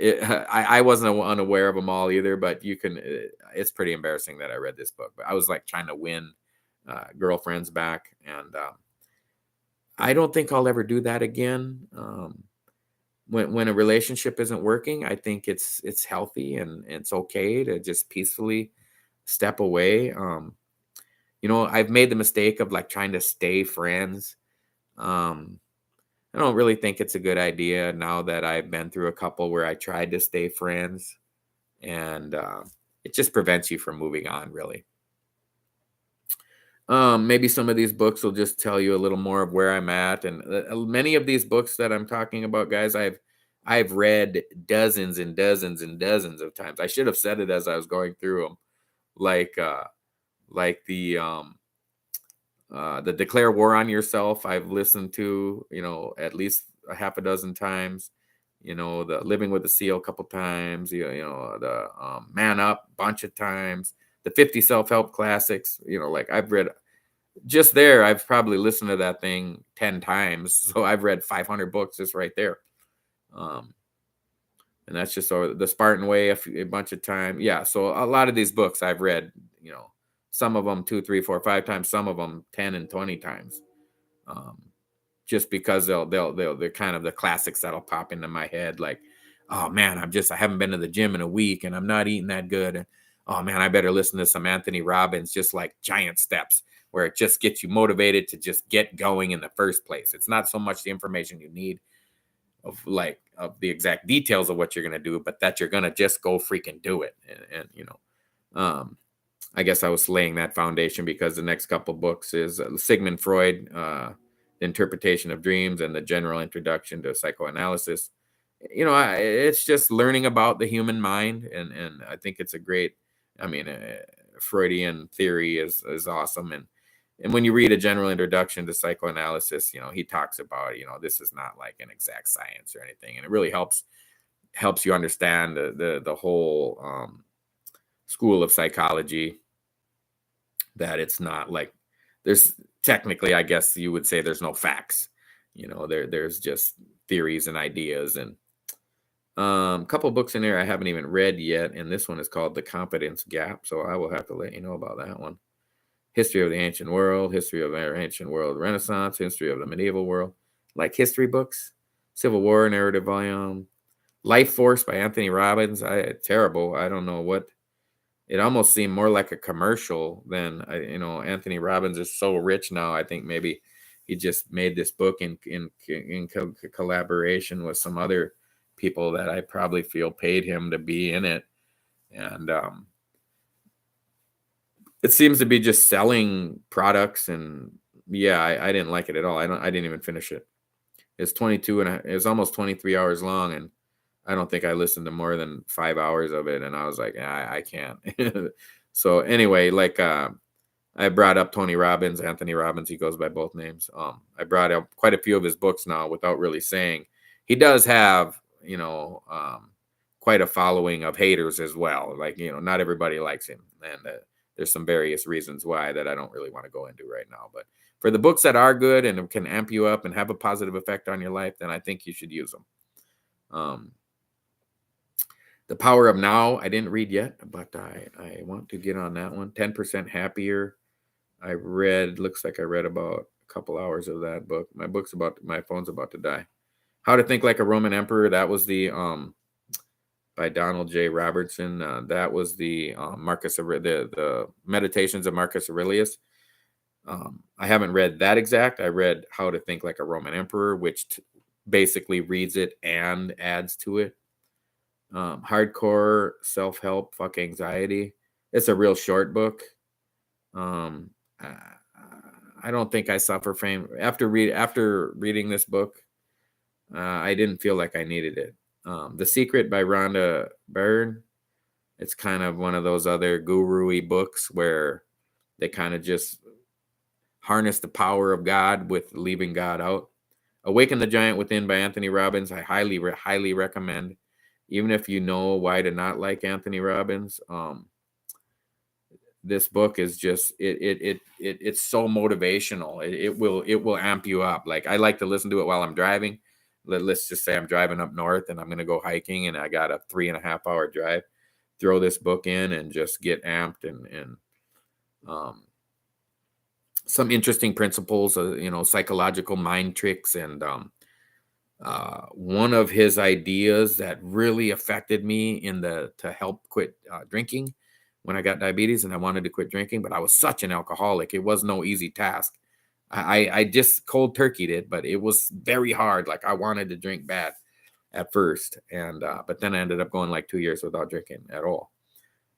I wasn't unaware of them all either, but it's pretty embarrassing that I read this book. But I was like trying to win girlfriends back, and I don't think I'll ever do that again. When a relationship isn't working, I think it's healthy and it's okay to just peacefully step away. I've made the mistake of like trying to stay friends. I don't really think it's a good idea now that I've been through a couple where I tried to stay friends, and it just prevents you from moving on, really. Maybe some of these books will just tell you a little more of where I'm at. And many of these books that I'm talking about, guys, I've read dozens and dozens and dozens of times. I should have said it as I was going through them, like the Declare War on Yourself, I've listened to, at least a half a dozen times. The Living with the Seal a couple times. The Man Up a bunch of times. The 50 Self-Help Classics. Like I've read just there. I've probably listened to that thing 10 times. So I've read 500 books just right there. And that's just the Spartan Way a bunch of times. Yeah. So a lot of these books I've read, some of them 2, 3, 4, 5 times, some of them 10 and 20 times. Just because they're kind of the classics that'll pop into my head. Like, oh man, I haven't been to the gym in a week and I'm not eating that good. And oh man, I better listen to some Anthony Robbins, just like giant steps, where it just gets you motivated to just get going in the first place. It's not so much the information you need of the exact details of what you're going to do, but that you're going to just go freaking do it. And um, I guess I was laying that foundation because the next couple books is Sigmund Freud, The Interpretation of Dreams, and The General Introduction to Psychoanalysis. It's just learning about the human mind, and I think it's a great, I mean, Freudian theory is awesome, and when you read A General Introduction to Psychoanalysis, he talks about, this is not like an exact science or anything, and it really helps you understand the whole school of psychology, that it's not like there's technically, I guess you would say, there's no facts. There's just theories and ideas, and a couple books in there I haven't even read yet, and this one is called The Confidence Gap, so I will have to let you know about that one. History of the Ancient World, History of the Ancient World Renaissance, History of the Medieval World, like history books. Civil War narrative volume. Life Force by Anthony Robbins. Terrible. I don't know what. It almost seemed more like a commercial than, Anthony Robbins is so rich now. I think maybe he just made this book in collaboration with some other people that I probably feel paid him to be in it. And it seems to be just selling products, and yeah, I didn't like it at all. I didn't even finish it. It's 22 and it was almost 23 hours long, and I don't think I listened to more than 5 hours of it, and I was like, I can't. So anyway, like I brought up Tony Robbins, Anthony Robbins, he goes by both names. I brought up quite a few of his books now without really saying. He does have, quite a following of haters as well. Like, not everybody likes him, and there's some various reasons why that I don't really want to go into right now. But for the books that are good and can amp you up and have a positive effect on your life, then I think you should use them. The Power of Now, I didn't read yet, but I want to get on that one. 10% Happier. Looks like I read about a couple hours of that book. My phone's about to die. How to Think Like a Roman Emperor. That was the by Donald J. Robertson. That was the the Meditations of Marcus Aurelius. I haven't read that exact. I read How to Think Like a Roman Emperor, which basically reads it and adds to it. Hardcore Self-Help Fuck Anxiety. It's a real short book. I don't think I suffer from after reading this book. I didn't feel like I needed it. The Secret by Rhonda Byrne. It's kind of one of those other guru-y books where they kind of just harness the power of God with leaving God out. Awaken the Giant Within by Anthony Robbins. I highly recommend, even if you know why to not like Anthony Robbins. This book is just it's so motivational. It will amp you up. Like, I like to listen to it while I'm driving. Let's just say I'm driving up north and I'm going to go hiking and I got a 3.5 hour drive. Throw this book in and just get amped, and some interesting principles, psychological mind tricks. And one of his ideas that really affected me to help quit drinking when I got diabetes and I wanted to quit drinking, but I was such an alcoholic. It was no easy task. I just cold turkeyed it, but it was very hard. Like, I wanted to drink bad at first. And, but then I ended up going like 2 years without drinking at all,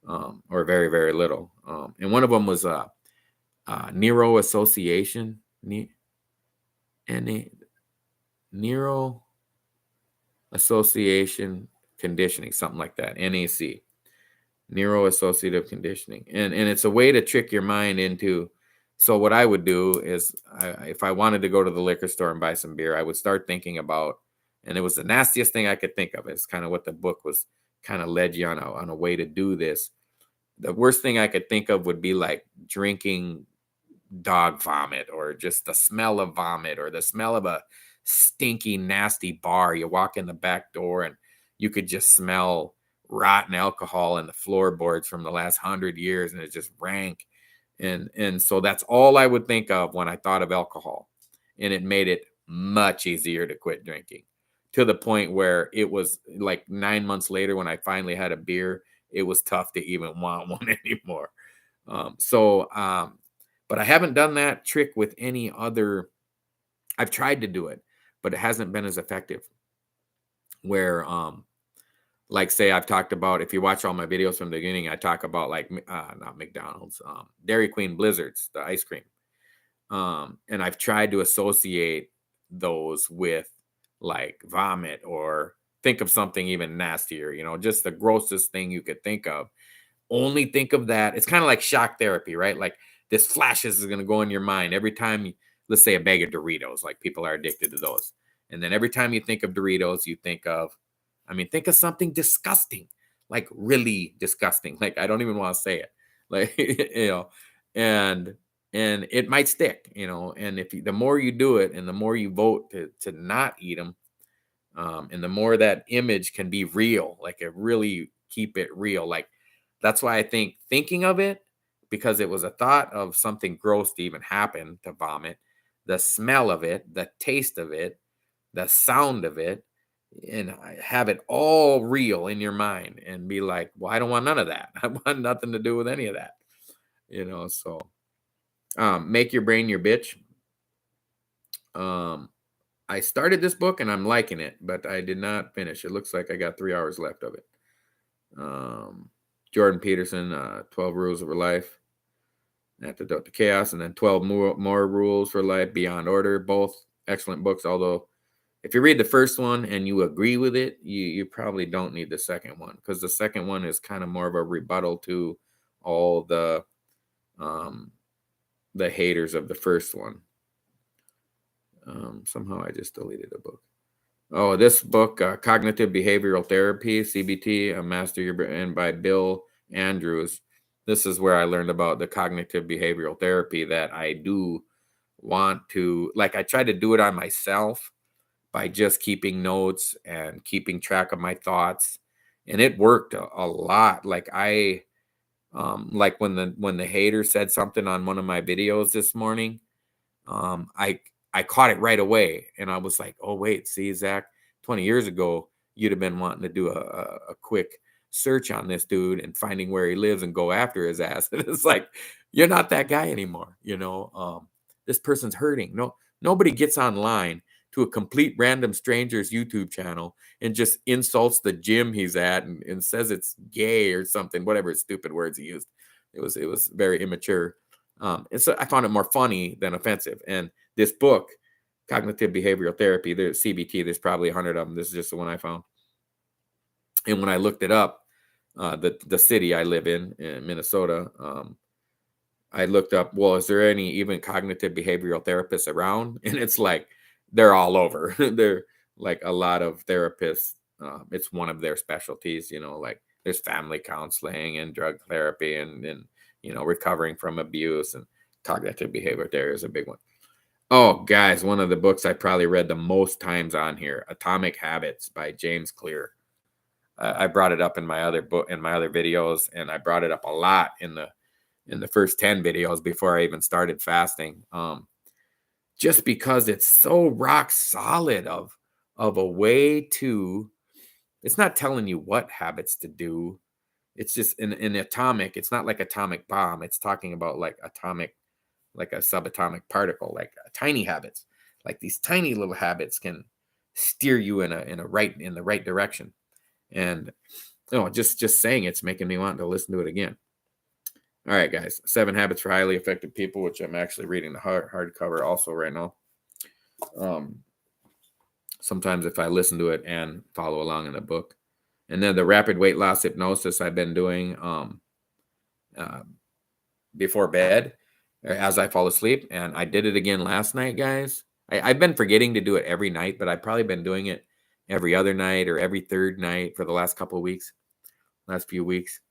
or very, very little. And one of them was, Neuro Association, Neuro Association Conditioning, something like that, NAC, Neuro Associative Conditioning. And it's a way to trick your mind into, so what I would do is, if I wanted to go to the liquor store and buy some beer, I would start thinking about, and it was the nastiest thing I could think of. It's kind of what the book was kind of led you on a way to do this. The worst thing I could think of would be like drinking dog vomit, or just the smell of vomit, or the smell of a stinky, nasty bar. You walk in the back door and you could just smell rotten alcohol in the floorboards from the last 100 years, and it's just rank. And so that's all I would think of when I thought of alcohol. And it made it much easier to quit drinking, to the point where it was like 9 months later when I finally had a beer, it was tough to even want one anymore. But I haven't done that trick with any other. I've tried to do it, but it hasn't been as effective. Where, like, say I've talked about, if you watch all my videos from the beginning, I talk about like not McDonald's, Dairy Queen Blizzards, the ice cream. And I've tried to associate those with like vomit, or think of something even nastier, just the grossest thing you could think of. Only think of that. It's kind of like shock therapy, right? Like this flashes is going to go in your mind every time let's say a bag of Doritos, like people are addicted to those. And then every time you think of Doritos, you think of something disgusting, like really disgusting. Like I don't even want to say it. Like, and it might stick, and the more you do it and the more you vote to not eat them, and the more that image can be real, like it really keep it real. Like that's why I think thinking of it, because it was a thought of something gross to even happen, to vomit, the smell of it, the taste of it, the sound of it, and have it all real in your mind and be like, well, I don't want none of that. I want nothing to do with any of that. So make your brain your bitch. I started this book and I'm liking it, but I did not finish. It looks like I got 3 hours left of it. Jordan Peterson, 12 Rules of Life, Antidote to Chaos, and then 12 more Rules for Life, Beyond Order. Both excellent books, although if you read the first one and you agree with it, you probably don't need the second one, because the second one is kind of more of a rebuttal to all the haters of the first one. Somehow I just deleted a book. Oh, this book, Cognitive Behavioral Therapy, CBT, Master Your Brain, by Bill Andrews. This is where I learned about the cognitive behavioral therapy that I do want to, like, I try to do it on myself by just keeping notes and keeping track of my thoughts. And it worked a lot. Like like when the hater said something on one of my videos this morning, I caught it right away, and I was like, oh wait, see, Zach, 20 years ago, you'd have been wanting to do a quick search on this dude and finding where he lives and go after his ass. And it's like, you're not that guy anymore. This person's hurting. Nobody gets online to a complete random stranger's YouTube channel and just insults the gym he's at and says it's gay or something, whatever stupid words he used. It was very immature. And so I found it more funny than offensive. And this book, Cognitive Behavioral Therapy, there's CBT, there's probably 100 of them. This is just the one I found. And when I looked it up, the city I live in Minnesota, I looked up, well, is there any even cognitive behavioral therapists around? And it's like, they're all over. They're like a lot of therapists. It's one of their specialties, like there's family counseling and drug therapy and recovering from abuse, and cognitive behavior therapy is a big one. Oh, guys, one of the books I probably read the most times on here, Atomic Habits by James Clear. I brought it up in my other book, in my other videos, and I brought it up a lot in the first 10 videos before I even started fasting. Just because it's so rock solid of a way to, it's not telling you what habits to do. It's just in atomic, it's not like atomic bomb. It's talking about like atomic, like a subatomic particle, like tiny habits. Like these tiny little habits can steer you in the right direction. And just saying it's making me want to listen to it again. All right, guys, 7 Habits for Highly Effective People, which I'm actually reading the hardcover also right now. Sometimes if I listen to it and follow along in the book. And then the rapid weight loss hypnosis I've been doing before bed as I fall asleep. And I did it again last night, guys. I've been forgetting to do it every night, but I've probably been doing it every other night or every third night for the last few weeks.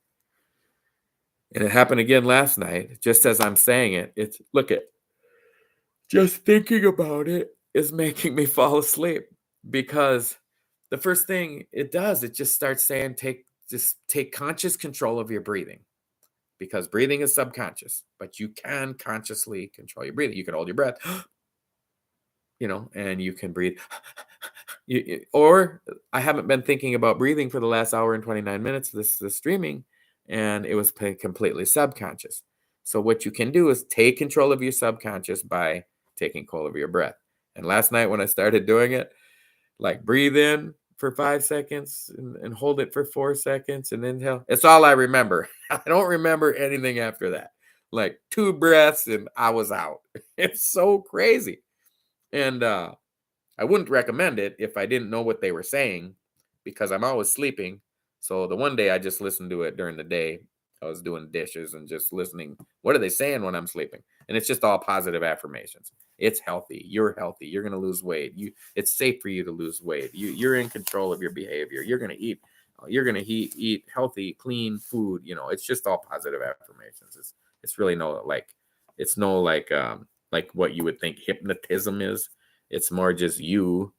And it happened again last night, just as I'm saying it. Just thinking about it is making me fall asleep, because the first thing it does, it just starts saying, take conscious control of your breathing, because breathing is subconscious, but you can consciously control your breathing. You can hold your breath, and you can breathe, Or I haven't been thinking about breathing for the last hour and 29 minutes, this streaming, and it was completely subconscious. So what you can do is take control of your subconscious by taking control of your breath. And last night when I started doing it, like breathe in for 5 seconds and hold it for 4 seconds and inhale. It's all I remember. I don't remember anything after that. Like 2 breaths and I was out. It's so crazy. And I wouldn't recommend it if I didn't know what they were saying because I'm always sleeping. So the one day I just listened to it during the day. I was doing dishes and just listening. What are they saying when I'm sleeping? And it's just all positive affirmations. It's healthy. You're healthy. You're going to lose weight. It's safe for you to lose weight. You're in control of your behavior. You're going to eat. You're going to eat healthy, clean food. It's just all positive affirmations. It's really it's no like what you would think hypnotism is. It's more just you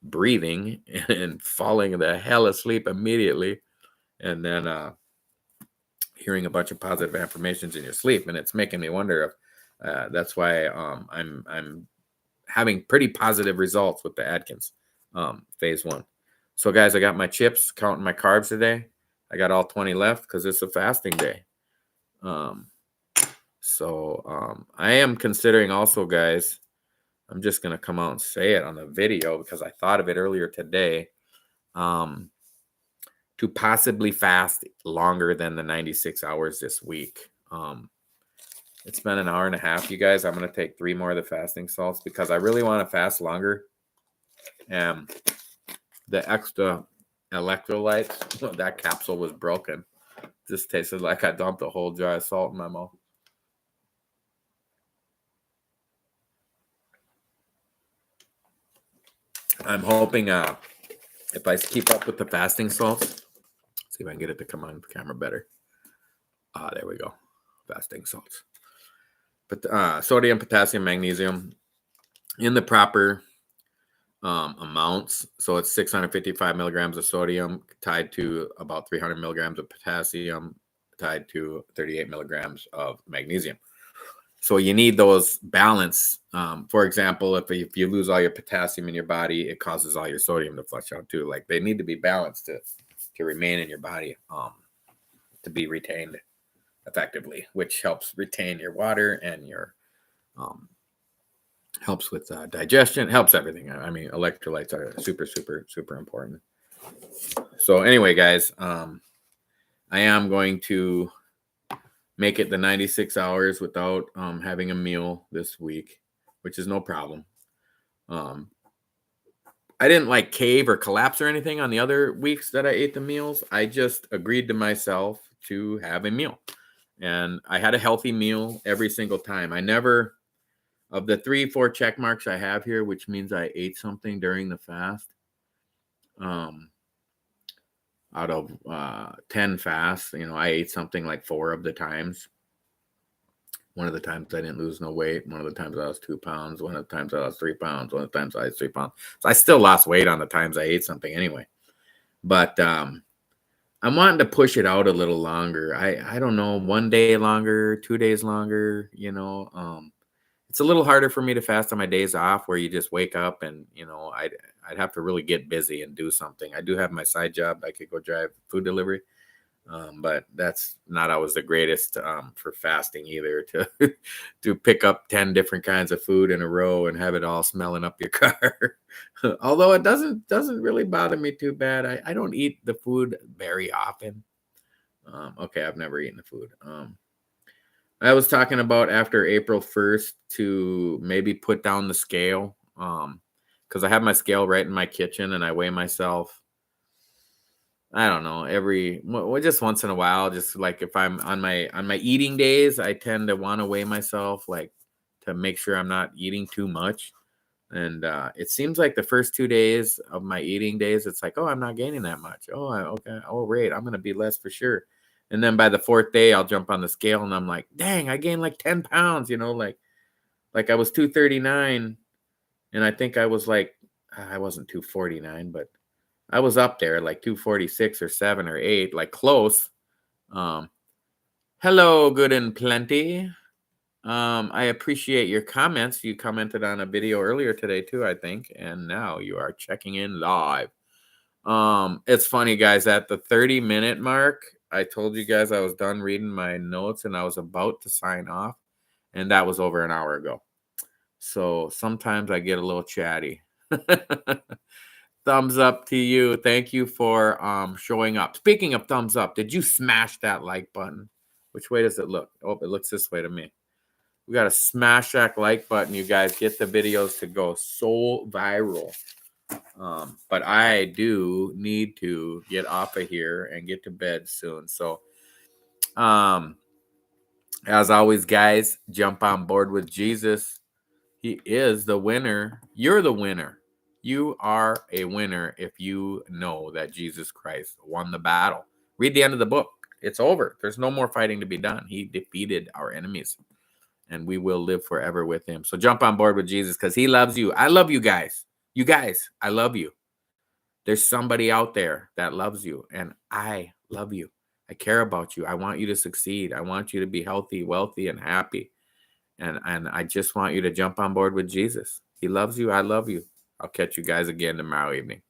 breathing and falling the hell asleep immediately, and then hearing a bunch of positive affirmations in your sleep. And it's making me wonder if that's why I'm having pretty positive results with the Atkins phase 1. So guys, I got my chips, counting my carbs today. I got all 20 left because it's a fasting day. So I am considering also, guys, I'm just going to come out and say it on the video because I thought of it earlier today, to possibly fast longer than the 96 hours this week. It's been an hour and a half, you guys. I'm going to take 3 more of the fasting salts because I really want to fast longer. And the extra electrolytes, that capsule was broken. Just tasted like I dumped a whole jar of salt in my mouth. I'm hoping if I keep up with the fasting salts, see if I can get it to come on the camera better. There we go. Fasting salts. But sodium, potassium, magnesium in the proper amounts. So it's 655 milligrams of sodium tied to about 300 milligrams of potassium tied to 38 milligrams of magnesium. So you need those balance. For example, if you lose all your potassium in your body, it causes all your sodium to flush out too. Like they need to be balanced to remain in your body, to be retained effectively, which helps retain your water and your helps with digestion, helps everything. I mean, electrolytes are super, super, super important. So anyway, guys, I am going to make it the 96 hours without having a meal this week, which is no problem. I didn't like cave or collapse or anything on the other weeks that I ate the meals. I just agreed to myself to have a meal. And I had a healthy meal every single time. I never, of the 3-4 check marks I have here, which means I ate something during the fast, out of 10 fasts, I ate something like 4 of the times. One of the times I didn't lose no weight. One of the times I lost 2 pounds. One of the times I lost 3 pounds. One of the times I lost 3 pounds. So I still lost weight on the times I ate something anyway. But I'm wanting to push it out a little longer. I don't know, 1 day longer, 2 days longer, it's a little harder for me to fast on my days off where you just wake up and, I'd have to really get busy and do something. I do have my side job. I could go drive food delivery. But that's not always the greatest for fasting either, to pick up 10 different kinds of food in a row and have it all smelling up your car. Although it doesn't really bother me too bad. I don't eat the food very often. Okay, I've never eaten the food. I was talking about after April 1st to maybe put down the scale, because I have my scale right in my kitchen and I weigh myself. I don't know, just once in a while, just like if I'm on my eating days, I tend to want to weigh myself, like to make sure I'm not eating too much. And it seems like the first 2 days of my eating days, it's like, oh, I'm not gaining that much. Oh, okay. Oh, great. I'm going to be less for sure. And then by the 4th day, I'll jump on the scale and I'm like, dang, I gained like 10 pounds, like I was 239. And I think I was like, I wasn't 249, but I was up there like 246 or 7 or 8, like close. Hello, good and plenty. I appreciate your comments. You commented on a video earlier today too, I think, and now you are checking in live. It's funny, guys, at the 30-minute mark, I told you guys I was done reading my notes and I was about to sign off, and that was over an hour ago. So sometimes I get a little chatty. Thumbs up to you. Thank you for showing up. Speaking of thumbs up, did you smash that like button? Which way does it look? Oh, it looks this way to me. We got to smash that like button, you guys. Get the videos to go so viral. But I do need to get off of here and get to bed soon. So, as always, guys, jump on board with Jesus. He is the winner. You're the winner. You are a winner if you know that Jesus Christ won the battle. Read the end of the book. It's over. There's no more fighting to be done. He defeated our enemies, and we will live forever with him. So jump on board with Jesus because he loves you. I love you guys. You guys, I love you. There's somebody out there that loves you, and I love you. I care about you. I want you to succeed. I want you to be healthy, wealthy, and happy. And I just want you to jump on board with Jesus. He loves you. I love you. I'll catch you guys again tomorrow evening.